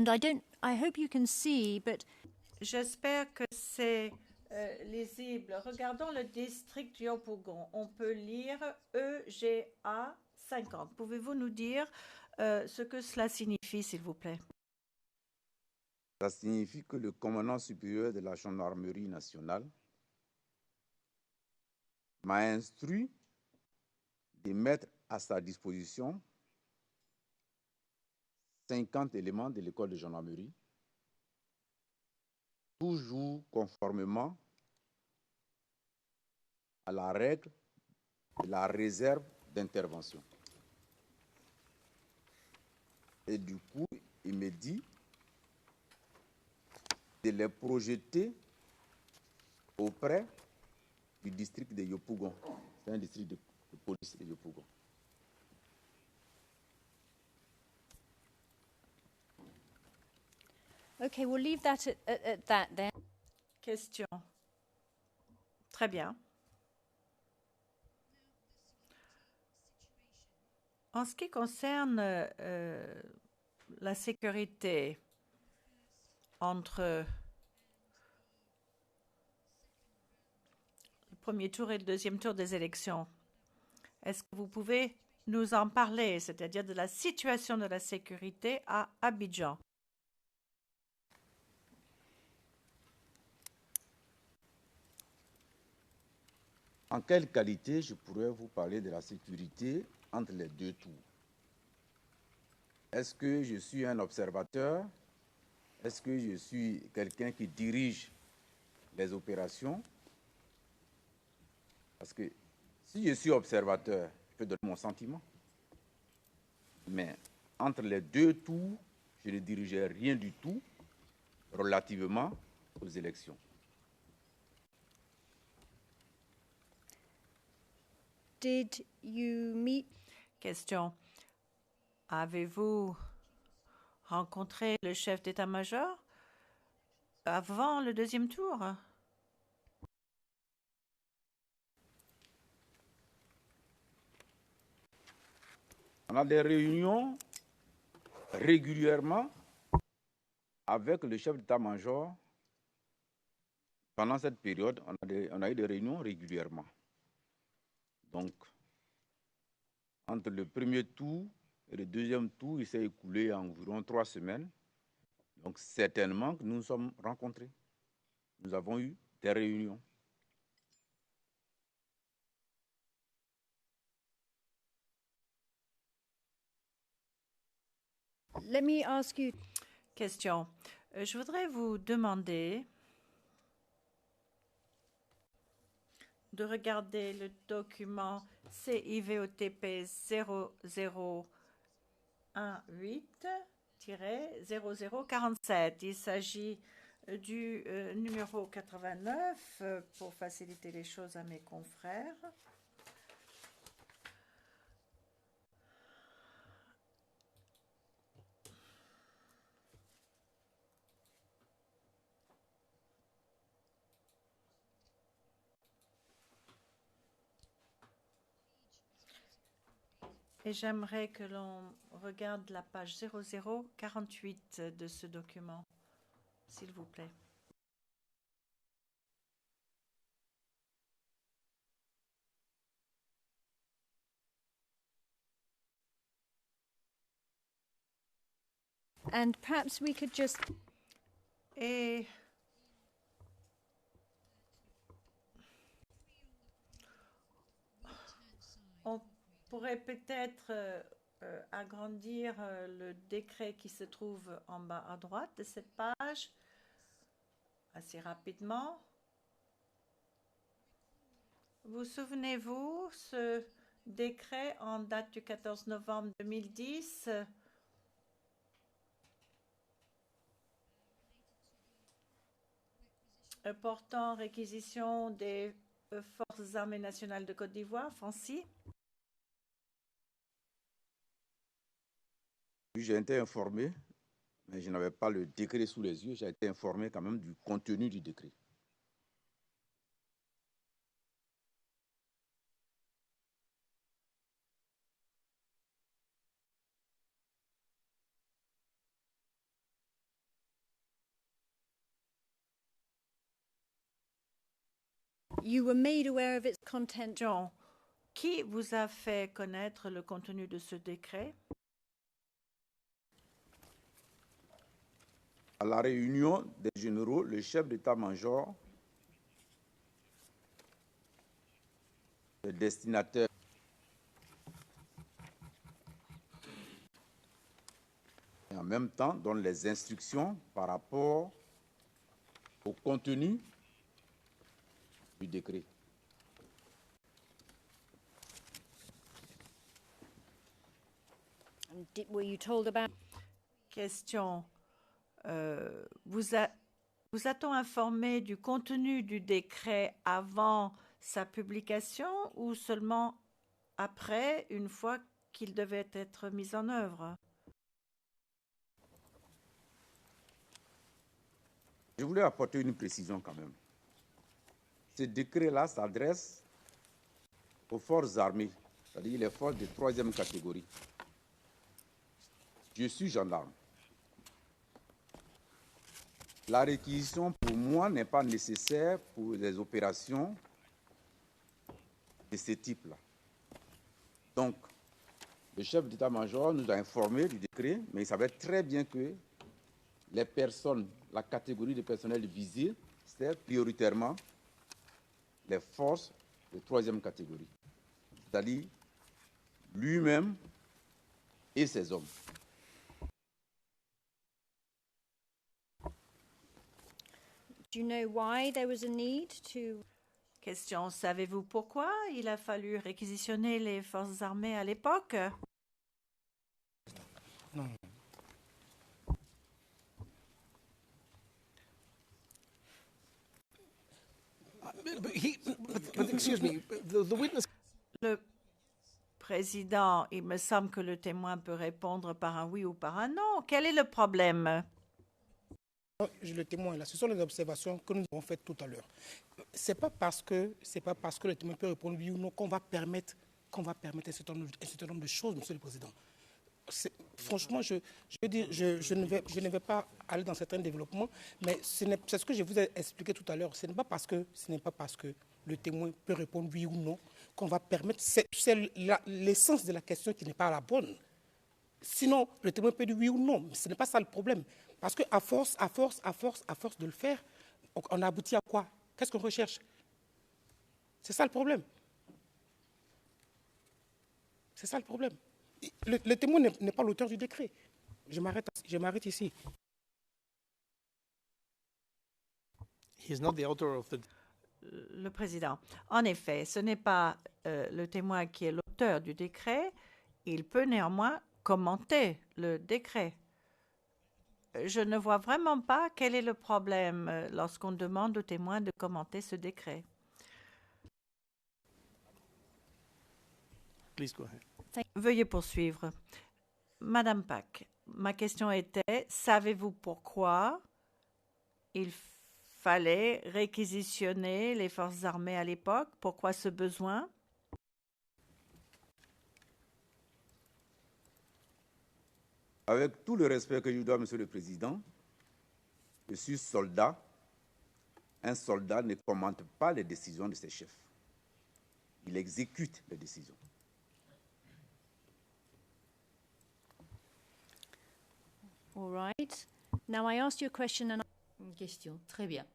I hope you can see, but j'espère que c'est lisible. Regardons le district Yopougon. On peut lire EGA 50. Pouvez-vous nous dire ce que cela signifie, s'il vous plaît? Ça signifie que le commandant supérieur de la Gendarmerie nationale m'a instruit de mettre à sa disposition 50 éléments de l'école de gendarmerie, toujours conformément à la règle de la réserve d'intervention. Et du coup, il me dit de les projeter auprès du district de Yopougon. C'est un district de police de Yopougon. Okay, we'll leave that at that then. Question. Très bien. En ce qui concerne la sécurité entre le premier tour et le deuxième tour des élections, est-ce que vous pouvez nous en parler, c'est-à-dire de la situation de la sécurité à Abidjan? En quelle qualité je pourrais vous parler de la sécurité entre les deux tours? Est-ce que je suis un observateur? Est-ce que je suis quelqu'un qui dirige les opérations? Parce que si je suis observateur, je peux donner mon sentiment. Mais entre les deux tours, je ne dirigeais rien du tout relativement aux élections. Did you meet? Question. Avez-vous rencontré le chef d'état-major avant le deuxième tour? On a des réunions régulièrement avec le chef d'état-major. Pendant cette période, on a eu des réunions régulièrement. Donc, entre le premier tour et le deuxième tour, il s'est écoulé environ 3 semaines. Donc, certainement que nous nous sommes rencontrés. Nous avons eu des réunions. Let me ask you. Question. Je voudrais vous demander de regarder le document CIVOTP 0018-0047. Il s'agit du numéro 89 pour faciliter les choses à mes confrères. Et j'aimerais que l'on regarde la page 0048 de ce document, s'il vous plaît. And perhaps we could just. Et on pourrait peut-être agrandir le décret qui se trouve en bas à droite de cette page assez rapidement. Vous souvenez-vous, ce décret en date du 14 novembre 2010 portant réquisition des Forces armées nationales de Côte d'Ivoire, FANCI? J'ai été informé, mais je n'avais pas le décret sous les yeux. J'ai été informé quand même du contenu du décret. You were made aware of its content. John, Qui vous a fait connaître le contenu de ce décret? À la réunion des généraux, le chef d'état-major, le destinataire et en même temps donne les instructions par rapport au contenu du décret. Were you told about? Question. Vous a-t-on informé du contenu du décret avant sa publication ou seulement après, une fois qu'il devait être mis en œuvre? Je voulais apporter une précision quand même. Ce décret-là s'adresse aux forces armées, c'est-à-dire les forces de 3e catégorie. Je suis gendarme. La réquisition, pour moi, n'est pas nécessaire pour les opérations de ce type-là. Donc, le chef d'état-major nous a informé du décret, mais il savait très bien que les personnes, la catégorie de personnel visée, c'est prioritairement les forces de 3e catégorie, c'est-à-dire lui-même et ses hommes. Do you know why there was a need to? Question. Savez-vous pourquoi il a fallu réquisitionner les forces armées à l'époque? Non. But excuse me, the witness. Le président, il me semble que le témoin peut répondre par un oui ou par un non. Quel est le problème? Le témoin là, ce sont les observations que nous avons faites tout à l'heure. C'est pas parce que le témoin peut répondre oui ou non qu'on va permettre un certain nombre de choses, Monsieur le Président. Franchement, je veux dire, je ne vais pas aller dans certains développements, mais c'est ce que je vous ai expliqué tout à l'heure. Ce n'est pas parce que le témoin peut répondre oui ou non qu'on va permettre. C'est l'essence de la question qui n'est pas la bonne. Sinon, le témoin peut dire oui ou non. Mais ce n'est pas ça le problème. Parce qu'à force de le faire, on aboutit à quoi? Qu'est-ce qu'on recherche? C'est ça le problème. C'est ça le problème. Le témoin n'est pas l'auteur du décret. Je m'arrête ici. He's not the author of the. Le président. En effet, ce n'est pas le témoin qui est l'auteur du décret. Il peut néanmoins commenter le décret. Je ne vois vraiment pas quel est le problème lorsqu'on demande au témoin de commenter ce décret. Please go ahead. Veuillez poursuivre. Madame Pack, ma question était, savez-vous pourquoi il fallait réquisitionner les forces armées à l'époque? Pourquoi ce besoin? Avec tout le respect que je dois, Monsieur le Président, je suis soldat. Un soldat ne commente pas les décisions de ses chefs. Il exécute les décisions. All right. Now I asked you a question and Une question, très bien.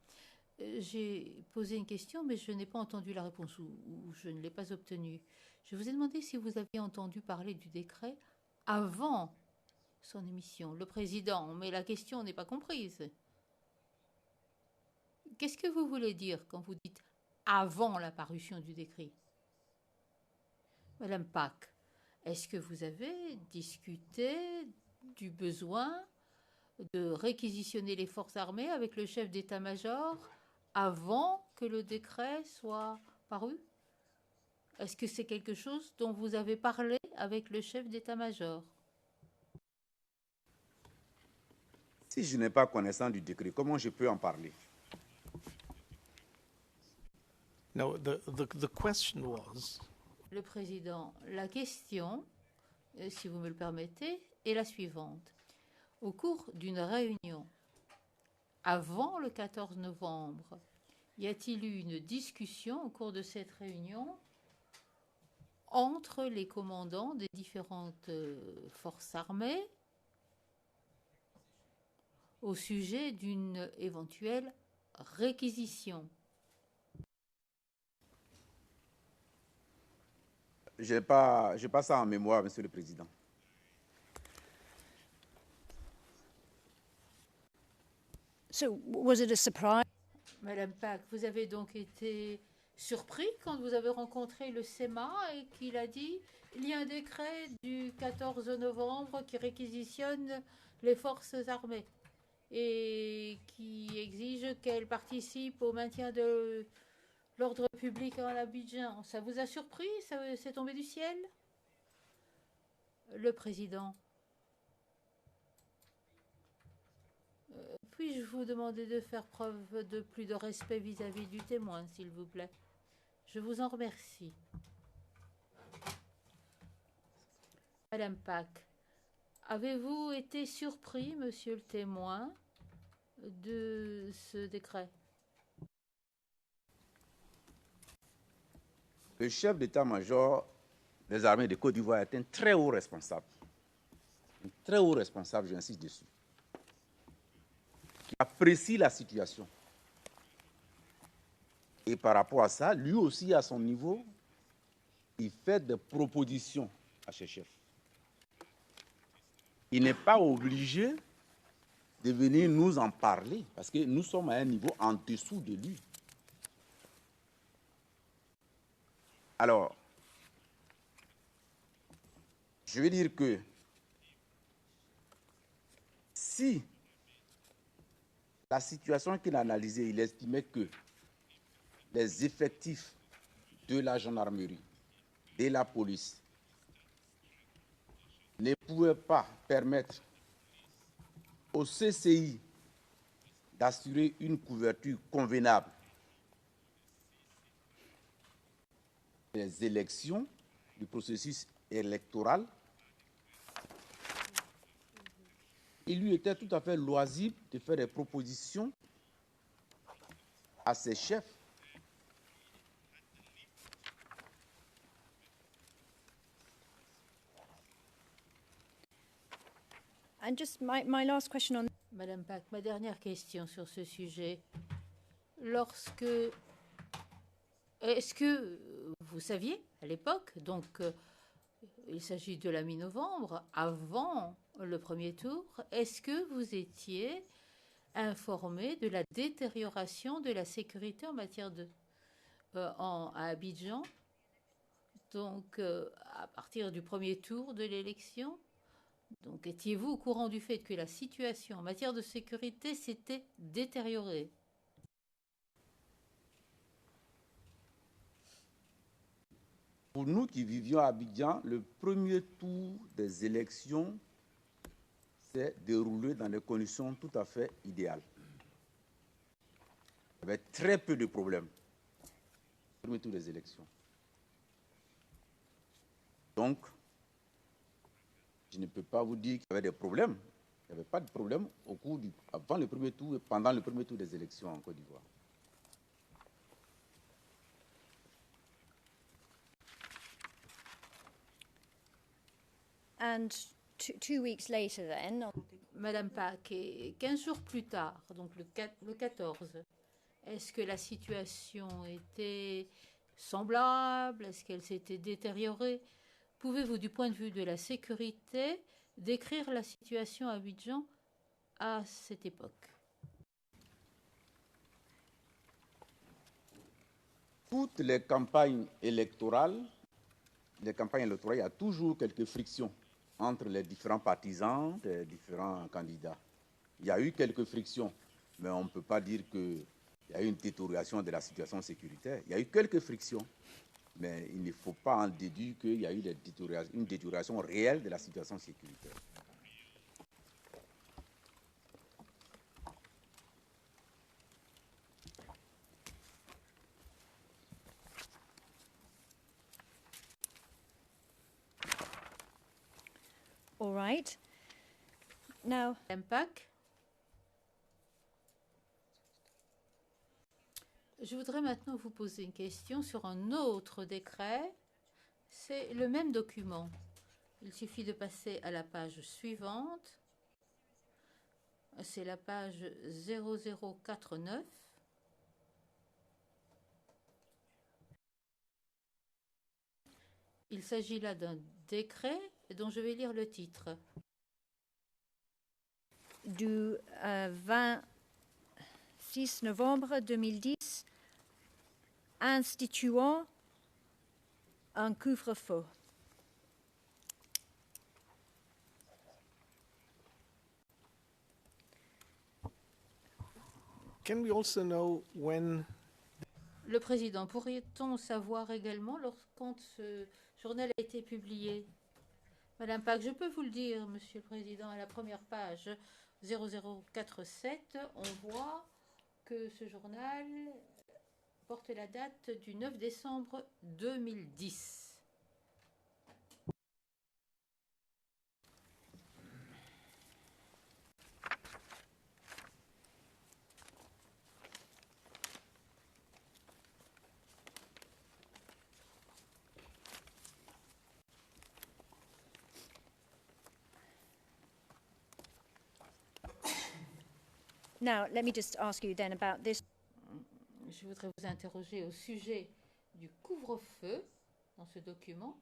J'ai posé une question, mais je n'ai pas entendu la réponse ou je ne l'ai pas obtenue. Je vous ai demandé si vous aviez entendu parler du décret avant son émission. Le président, mais la question n'est pas comprise. Qu'est-ce que vous voulez dire quand vous dites avant la parution du décret? Madame Pack, est-ce que vous avez discuté du besoin de réquisitionner les forces armées avec le chef d'état-major avant que le décret soit paru? Est-ce que c'est quelque chose dont vous avez parlé avec le chef d'état-major? Si je n'ai pas connaissance du décret, comment je peux en parler? No, the question was. Le président, la question, si vous me le permettez, est la suivante. Au cours d'une réunion, avant le 14 novembre, y a-t-il eu une discussion au cours de cette réunion entre les commandants des différentes forces armées au sujet d'une éventuelle réquisition. Je n'ai pas ça en mémoire, Monsieur le Président. So, was it a surprise? Madame Pack, vous avez donc été surpris quand vous avez rencontré le SEMA et qu'il a dit il y a un décret du 14 novembre qui réquisitionne les forces armées et qui exige qu'elles participent au maintien de l'ordre public en Abidjan. Ça vous a surpris? C'est tombé du ciel? Le président. Puis-je vous demander de faire preuve de plus de respect vis-à-vis du témoin, s'il vous plaît? Je vous en remercie. Madame Pack, avez-vous été surpris, monsieur le témoin, de ce décret? Le chef d'état-major des armées de Côte d'Ivoire est un très haut responsable. Un très haut responsable, j'insiste dessus, qui apprécie la situation. Et par rapport à ça, lui aussi, à son niveau, il fait des propositions à ses chefs. Il n'est pas obligé de venir nous en parler, parce que nous sommes à un niveau en dessous de lui. Alors, je veux dire que si la situation qu'il a analysée, il estimait que les effectifs de la gendarmerie, de la police, ne pouvaient pas permettre au CCI d'assurer une couverture convenable des élections, du processus électoral, il lui était tout à fait loisible de faire des propositions à ses chefs. And just my last question on. Madame Pack, ma dernière question sur ce sujet. Est-ce que vous saviez à l'époque, donc il s'agit de la mi-novembre, avant le premier tour, est-ce que vous étiez informé de la détérioration de la sécurité en matière à Abidjan, donc à partir du premier tour de l'élection? Donc étiez-vous au courant du fait que la situation en matière de sécurité s'était détériorée? Pour nous qui vivions à Abidjan, le premier tour des élections s'est déroulé dans des conditions tout à fait idéales. Il y avait très peu de problèmes. Le premier tour des élections. Donc, je ne peux pas vous dire qu'il y avait des problèmes. Il n'y avait pas de problème avant le premier tour et pendant le premier tour des élections en Côte d'Ivoire. And 2 weeks later then. Madame Pack, 15 jours plus tard, donc le 14, est-ce que la situation était semblable? Est-ce qu'elle s'était détériorée? Pouvez-vous, du point de vue de la sécurité, décrire la situation à Abidjan à cette époque? Toutes les campagnes électorales, il y a toujours quelques frictions entre les différents partisans des différents candidats. Il y a eu quelques frictions, mais on ne peut pas dire qu'il y a eu une détérioration de la situation sécuritaire. Il y a eu quelques frictions, mais il ne faut pas en déduire qu'il y a eu une détérioration réelle de la situation sécuritaire. All right. Now. Madame Pack, je voudrais maintenant vous poser une question sur un autre décret, C'est le même document. Il suffit de passer à la page suivante. C'est la page 0049. Il s'agit là d'un décret dont je vais lire le titre. Du 26 novembre 2010 instituant un couvre-feu. Can we also know when Le président, pourrait-on savoir également quand ce journal a été publié? Madame Pack, je peux vous le dire, Monsieur le Président, à la première page 0047, on voit que ce journal porte la date du 9 décembre 2010. Now, let me just ask you then about this. Je voudrais vous interroger au sujet du couvre-feu dans ce document.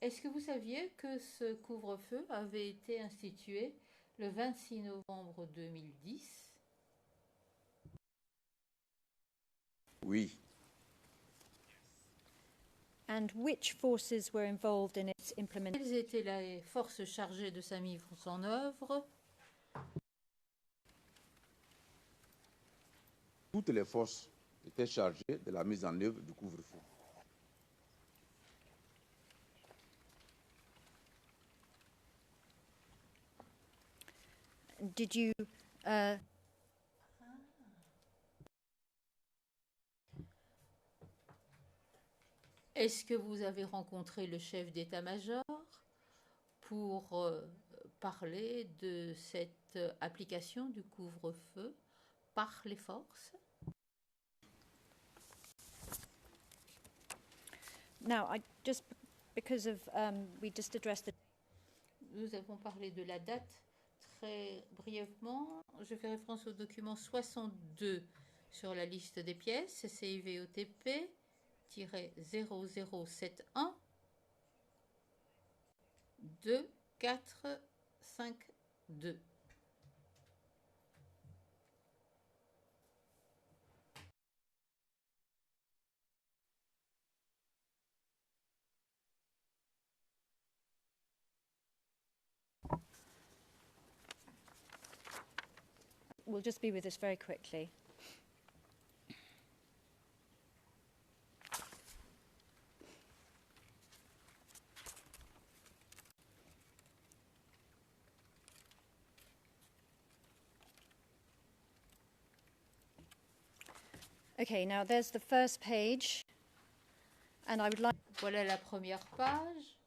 Est-ce que vous saviez que ce couvre-feu avait été institué le 26 novembre 2010? Oui. And which forces were involved in its implementation? Quelles étaient les forces chargées de sa mise en œuvre? Toutes les forces étaient chargées de la mise en œuvre du couvre-feu. Did you Est-ce que vous avez rencontré le chef d'état-major pour parler de cette application du couvre-feu par les forces? now? I just because of we just addressed the. Nous avons parlé de la date très brièvement. Je fais référence au document 62 sur la liste des pièces, CIVOTP-0071 2452. We'll just be with this very quickly. Okay, now there's the first page, and I would like. Voilà la première page.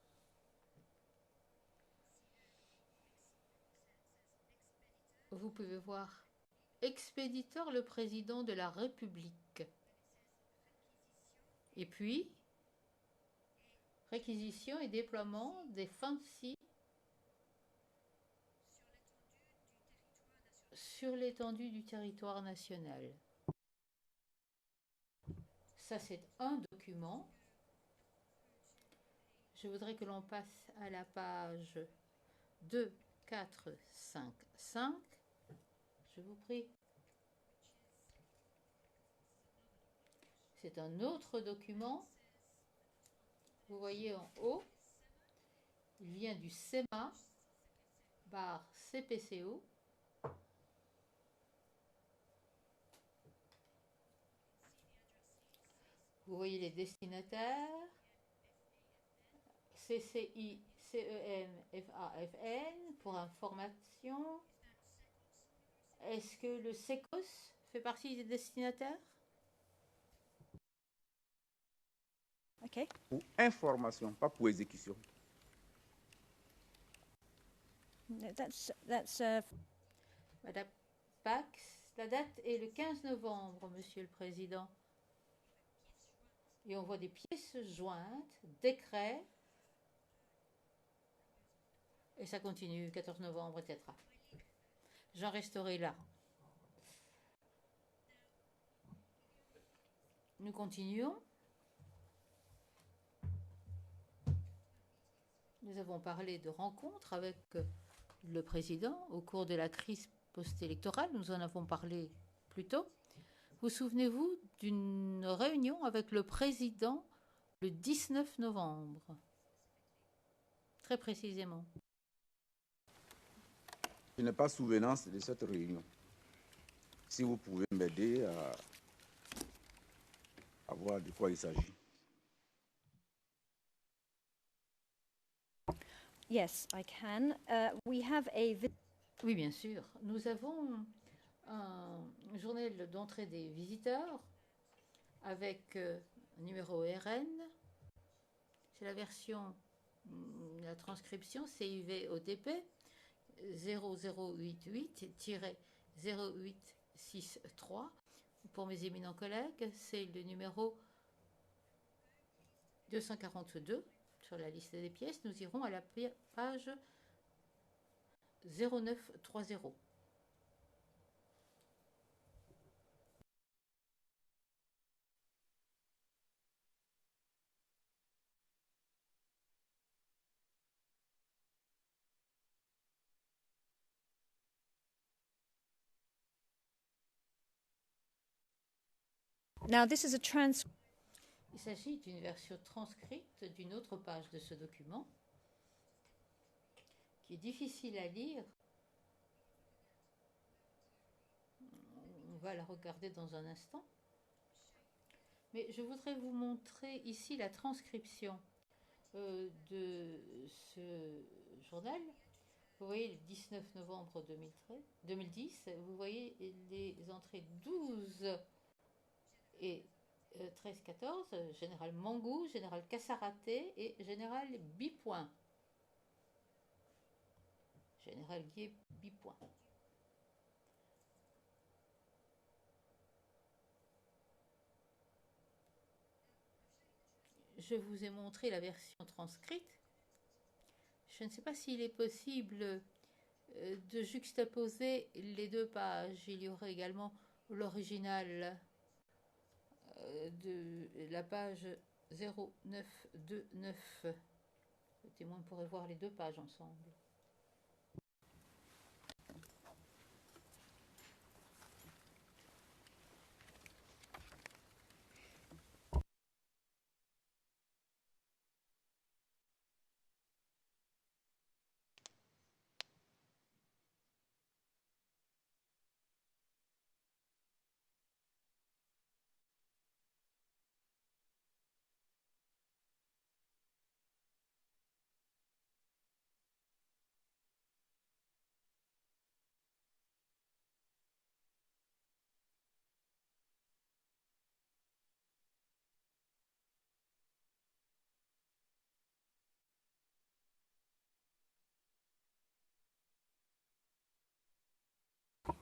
Vous pouvez voir expéditeur le président de la République. Et puis, réquisition et déploiement des FANSI sur l'étendue du territoire national. Ça, c'est un document. Je voudrais que l'on passe à la page 2, 4, 5, 5. Je vous prie. C'est un autre document. Vous voyez en haut, il vient du SEMA, barre CPCO. Vous voyez les destinataires. CCI, CEM, FAFN pour information. Est-ce que le SECOS fait partie des destinataires? Okay. Pour information, pas pour exécution. No, that's Madame Pax, la date est le 15 novembre, Monsieur le Président. Et on voit des pièces jointes, décrets, et ça continue, 14 novembre, etc. J'en resterai là. Nous continuons. Nous avons parlé de rencontres avec le président au cours de la crise post-électorale. Nous en avons parlé plus tôt. Vous souvenez-vous d'une réunion avec le président le 19 novembre? Très précisément. Je n'ai pas souvenance de cette réunion. Si vous pouvez m'aider à voir de quoi il s'agit. Yes, I can. We have a Oui, bien sûr. Nous avons un journal d'entrée des visiteurs avec un numéro RN. C'est la version, la transcription CIV-OTP 0088-0863. Pour mes éminents collègues, c'est le numéro 242 sur la liste des pièces. Nous irons à la page 0930. Now this is a Il s'agit d'une version transcrite d'une autre page de ce document qui est difficile à lire. On va la regarder dans un instant. Mais je voudrais vous montrer ici la transcription de ce journal. Vous voyez le 19 novembre 2010, vous voyez les entrées 12 et 13-14, Général Mangou, Général Kassaraté et Général Bipoint. Général Guy Bipoint. Je vous ai montré la version transcrite. Je ne sais pas s'il est possible de juxtaposer les deux pages. Il y aurait également l'original de la page 0929. Le témoin pourrait voir les deux pages ensemble.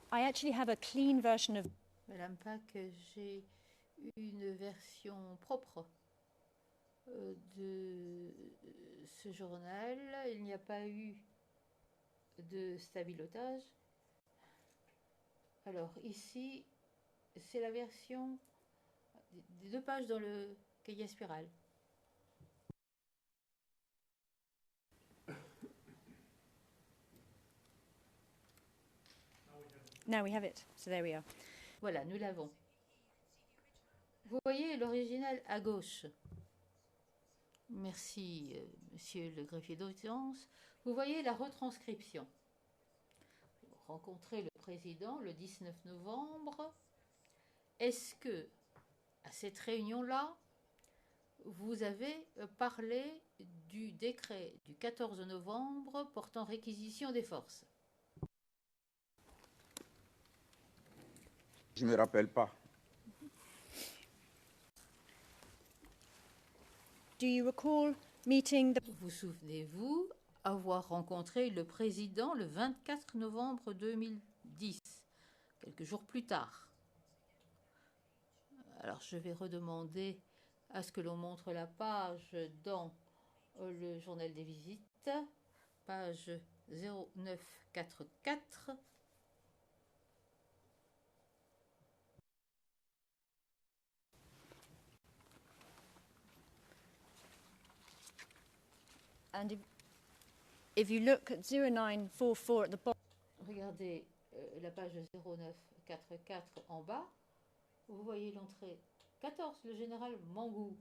I actually have a clean version of Madame Pack, j'ai une version propre de ce journal. Il n'y a pas eu de stabilotage. Alors ici, c'est la version des deux pages dans le cahier à spirale. Now we have it. So there we are. Voilà, nous l'avons. Vous voyez l'original à gauche. Merci, monsieur le greffier d'audience. Vous voyez la retranscription. Vous rencontrez le président le 19 novembre. Est-ce que, à cette réunion-là, vous avez parlé du décret du 14 novembre portant réquisition des forces? Je ne me rappelle pas. Do you recall meeting the Vous souvenez-vous avoir rencontré le président le 24 novembre 2010, quelques jours plus tard? Alors je vais redemander à ce que l'on montre la page dans le journal des visites, page 0944. And if you look at 0944 at the bottom, Regardez la page 0944 en bas. Vous voyez l'entrée 14, le général Mangou.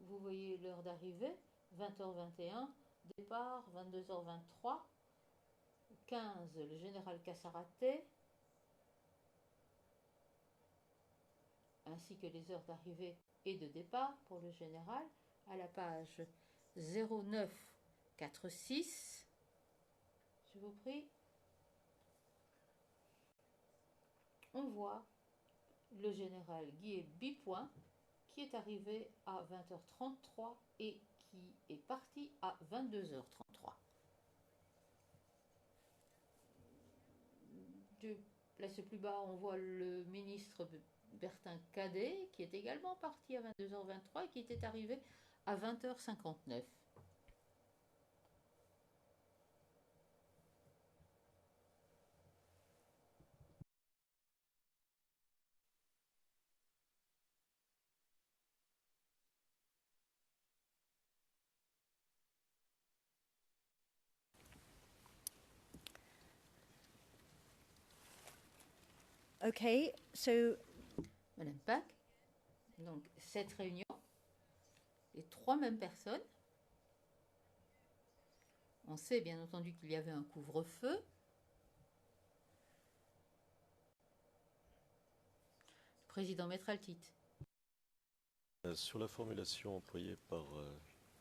Vous voyez l'heure d'arrivée, 20h21. Départ, 22h23. 15, le général Kassaraté. Ainsi que les heures d'arrivée et de départ pour le général à la page 0946. Je vous prie. On voit le général Guy Bipoint qui est arrivé à 20h33 et qui est parti à 22h33. De place plus bas, on voit le ministre Bertin Cadet qui est également parti à 22h23 et qui était arrivé à 20h59. okay, so Madame Pack, donc cette réunion, les trois mêmes personnes. On sait bien entendu qu'il y avait un couvre-feu. Président Maître-Altit. Sur la formulation employée par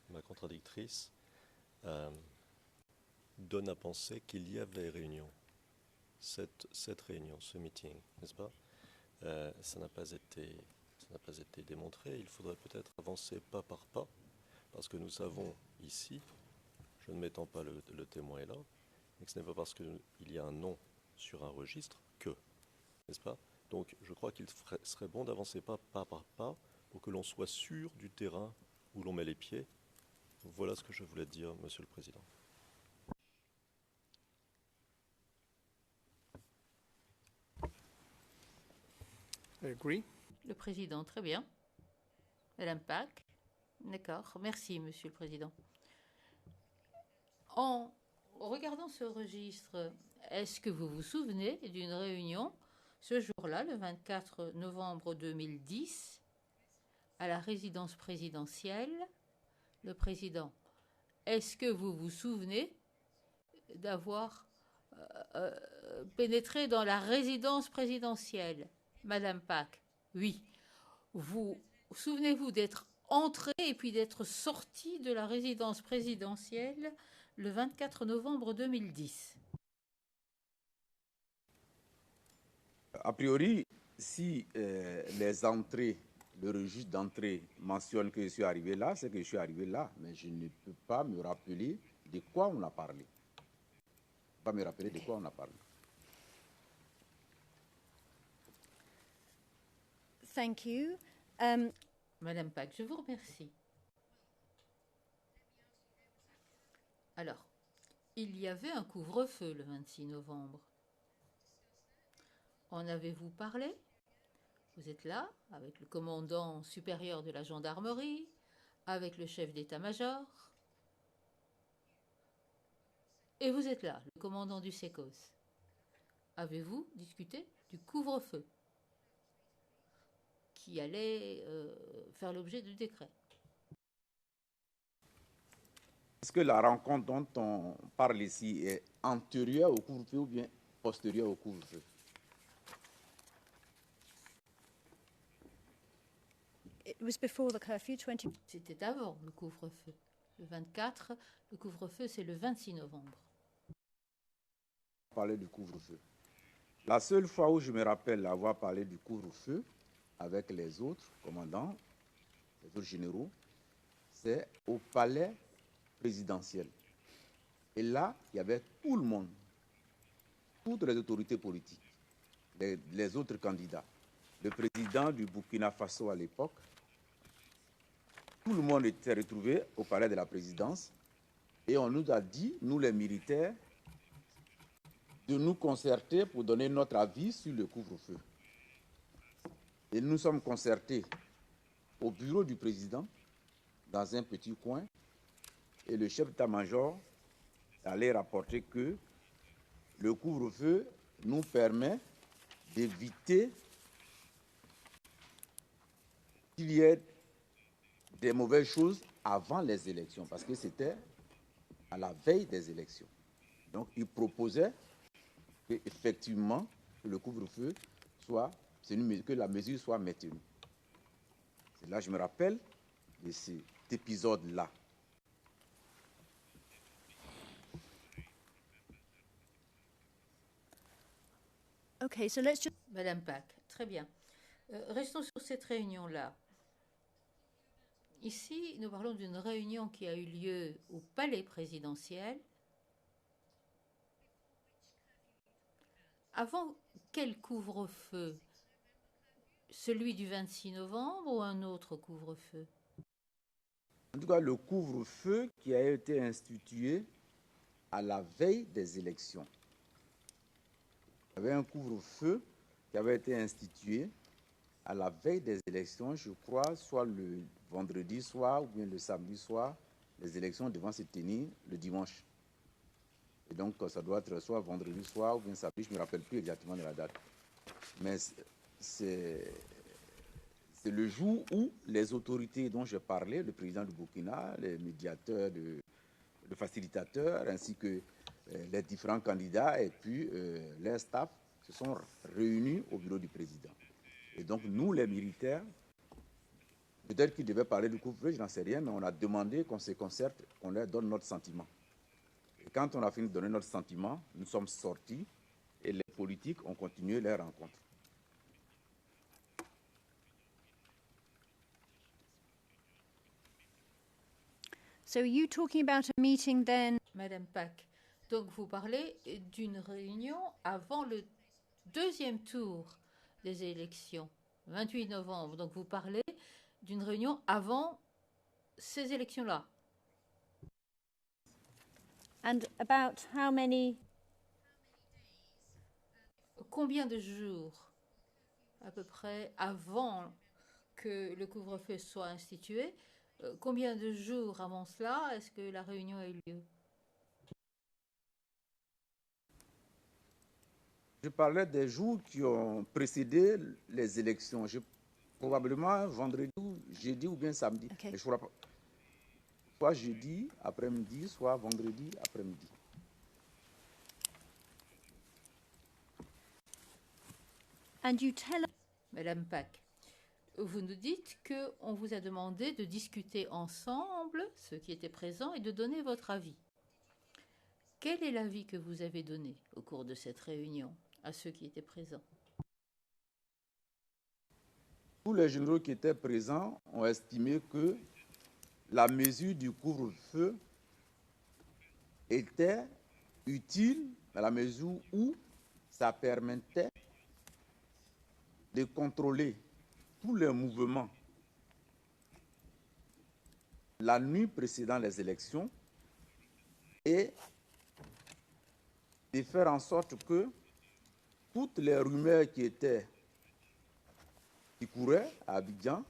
ma contradictrice, donne à penser qu'il y avait réunion. Cette réunion, ce meeting, n'est-ce pas? Ça n'a pas été démontré. Il faudrait peut-être avancer pas par pas, parce que nous savons ici, je ne m'étends pas, le témoin est là, mais que ce n'est pas parce qu'il y a un nom sur un registre que, n'est-ce pas? Donc je crois qu'il serait bon d'avancer pas par pas pour que l'on soit sûr du terrain où l'on met les pieds. Voilà ce que je voulais dire, Monsieur le Président. I agree. Le Président, très bien. Madame Pack. D'accord. Merci, Monsieur le Président. En regardant ce registre, est-ce que vous vous souvenez d'une réunion ce jour-là, le 24 novembre 2010, à la résidence présidentielle? Le Président, est-ce que vous vous souvenez d'avoir pénétré dans la résidence présidentielle? Madame Pack, oui. Vous souvenez-vous d'être entré et puis d'être sorti de la résidence présidentielle le 24 novembre 2010? A priori, si les entrées, le registre d'entrée mentionne que je suis arrivé là, c'est que je suis arrivé là. Mais je ne peux pas me rappeler de quoi on a parlé. Pas me rappeler de quoi on a parlé. thank you. Madame Pack, je vous remercie. Alors, il y avait un couvre-feu le 26 novembre. En avez-vous parlé? Vous êtes là, avec le commandant supérieur de la gendarmerie, avec le chef d'état-major, et vous êtes là, le commandant du SECOS. Avez-vous discuté du couvre-feu qui allait faire l'objet du décret? Est-ce que la rencontre dont on parle ici est antérieure au couvre-feu ou bien postérieure au couvre-feu? It was before the curfew, 20. C'était avant le couvre-feu. Le 24, le couvre-feu, c'est le 26 novembre. Parler du couvre-feu. La seule fois où je me rappelle avoir parlé du couvre-feu avec les autres commandants, les autres généraux, c'est au palais présidentiel. Et là, il y avait tout le monde, toutes les autorités politiques, les autres candidats. Le président du Burkina Faso à l'époque, tout le monde était retrouvé au palais de la présidence et on nous a dit, nous les militaires, de nous concerter pour donner notre avis sur le couvre-feu. Et nous sommes concertés au bureau du président, dans un petit coin, et le chef d'état-major allait rapporter que le couvre-feu nous permet d'éviter qu'il y ait des mauvaises choses avant les élections, parce que c'était à la veille des élections. Donc, il proposait qu'effectivement, que le couvre-feu soit, que la mesure soit maintenue. Et là, je me rappelle de cet épisode-là. Okay, so let's just. Madame Pack, très bien. Restons sur cette réunion-là. Ici, nous parlons d'une réunion qui a eu lieu au palais présidentiel. Avant quel couvre-feu? Celui du 26 novembre ou un autre couvre-feu? En tout cas, le couvre-feu qui a été institué à la veille des élections. Il y avait un couvre-feu qui avait été institué à la veille des élections, je crois, soit le vendredi soir ou bien le samedi soir. Les élections devaient se tenir le dimanche. Et donc, ça doit être soit vendredi soir ou bien samedi, je ne me rappelle plus exactement de la date. Mais c'est le jour où les autorités dont je parlais, le président du Burkina, les médiateurs, le facilitateur, ainsi que les différents candidats et puis les staffs se sont réunis au bureau du président. Et donc, nous, les militaires, peut-être qu'ils devaient parler du couvre-feu, je n'en sais rien, mais on a demandé qu'on se concerte, qu'on leur donne notre sentiment. Et quand on a fini de donner notre sentiment, nous sommes sortis et les politiques ont continué leur rencontre. So are you talking about a meeting then? Madame Pack, donc vous parlez d'une réunion avant le deuxième tour des élections, 28 novembre. Donc vous parlez d'une réunion avant ces élections-là. And about how many? Combien de jours, à peu près, avant que le couvre-feu soit institué, combien de jours avant cela est-ce que la réunion a eu lieu? Je parlais des jours qui ont précédé les élections. Probablement vendredi, jeudi ou bien samedi. Okay. Mais je ne crois pas. Soit jeudi après-midi, soit vendredi après-midi. And you tell. Madame Pack, vous nous dites qu'on vous a demandé de discuter ensemble, ceux qui étaient présents, et de donner votre avis. Quel est l'avis que vous avez donné au cours de cette réunion à ceux qui étaient présents? Tous les généraux qui étaient présents ont estimé que la mesure du couvre-feu était utile dans la mesure où ça permettait de contrôler tous les mouvements la nuit précédant les élections et de faire en sorte que toutes les rumeurs qui couraient à Abidjan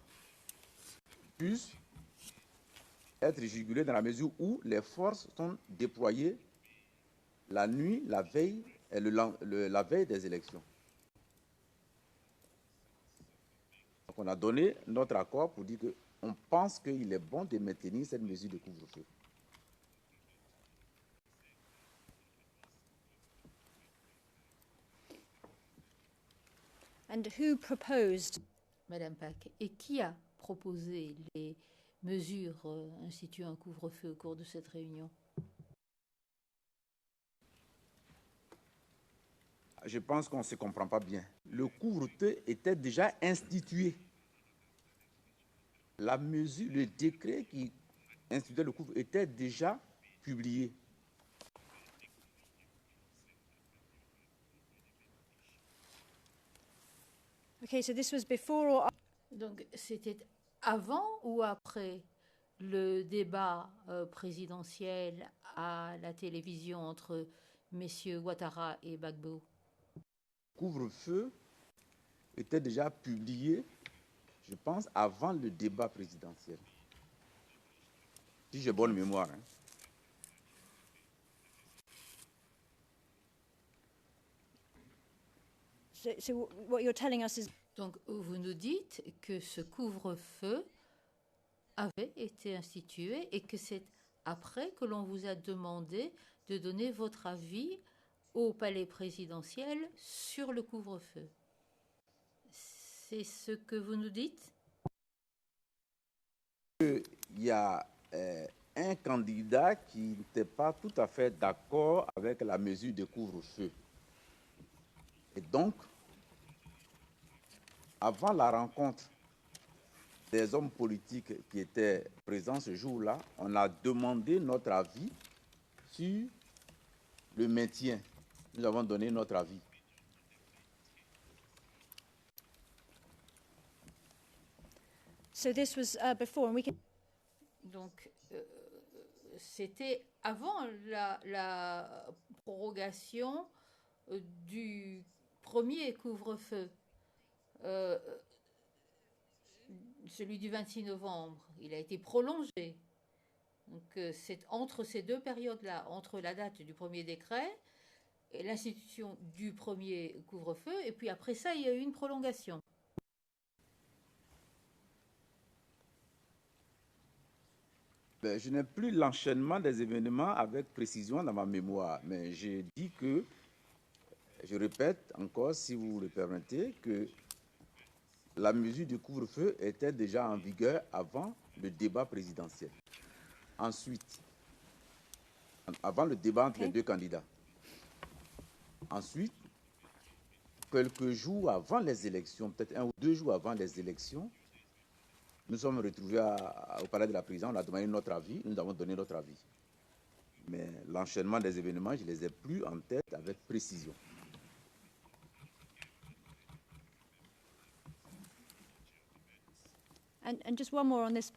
puissent être jugulées dans la mesure où les forces sont déployées la nuit, la veille et la veille des élections. Donc on a donné notre accord pour dire qu'on pense qu'il est bon de maintenir cette mesure de couvre-feu. And who proposed? Madame Pack, et qui a proposé les mesures instituant un couvre-feu au cours de cette réunion? Je pense qu'on ne se comprend pas bien. Le couvre-feu était déjà institué. La mesure, le décret qui instituait le couvre-feu était déjà publié. Okay, so this was before or Donc c'était avant ou après le débat présidentiel à la télévision entre messieurs Ouattara et Gbagbo? Couvre-feu était déjà publié, je pense, avant le débat présidentiel. Si j'ai bonne mémoire. Hein. So what you're telling us is Donc, vous nous dites que ce couvre-feu avait été institué et que c'est après que l'on vous a demandé de donner votre avis au palais présidentiel sur le couvre-feu. C'est ce que vous nous dites? Il y a un candidat qui n'était pas tout à fait d'accord avec la mesure de couvre-feu. Et donc, avant la rencontre des hommes politiques qui étaient présents ce jour-là, on a demandé notre avis sur le maintien. Nous avons donné notre avis. so this was before, and we can. Donc, c'était avant la prorogation du premier couvre-feu, celui du 26 novembre. Il a été prolongé. Donc, c'est entre ces deux périodes-là, entre la date du premier décret et l'institution du premier couvre-feu, et puis après ça, il y a eu une prolongation. Je n'ai plus l'enchaînement des événements avec précision dans ma mémoire, mais j'ai dit que, je répète encore, si vous le permettez, que la mesure du couvre-feu était déjà en vigueur avant le débat présidentiel. Ensuite, avant le débat entre les deux candidats. Ensuite, quelques jours avant les élections, peut-être 1 ou 2 jours avant les élections, nous sommes retrouvés au palais de la présidence, on a demandé notre avis, nous avons donné notre avis. Mais l'enchaînement des événements, je ne les ai plus en tête avec précision. And just one more on this.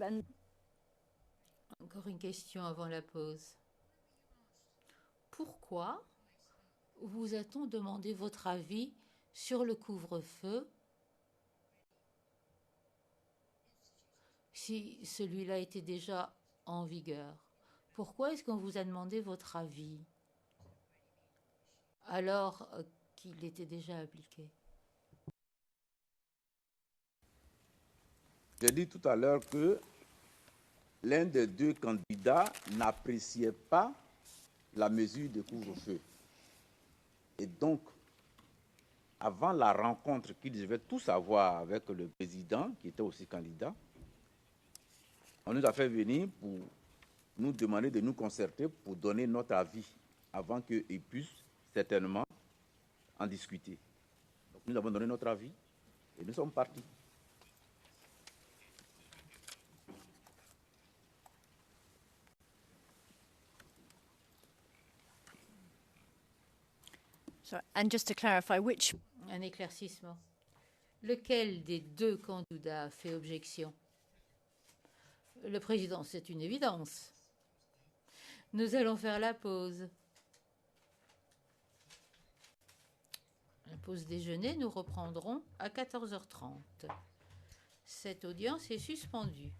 Encore une question avant la pause. Pourquoi vous a-t-on demandé votre avis sur le couvre-feu si celui-là était déjà en vigueur? Pourquoi est-ce qu'on vous a demandé votre avis alors qu'il était déjà appliqué? J'ai dit tout à l'heure que l'un des deux candidats n'appréciait pas la mesure de couvre-feu. Et donc, avant la rencontre qu'ils devaient tous avoir avec le président, qui était aussi candidat, on nous a fait venir pour nous demander de nous concerter pour donner notre avis avant qu'ils puissent certainement en discuter. Donc, nous avons donné notre avis et nous sommes partis. So, and just to clarify, which. Un éclaircissement. Lequel des deux candidats fait objection? Le président, c'est une évidence. Nous allons faire la pause. La pause déjeuner, nous reprendrons à 14h30. Cette audience est suspendue.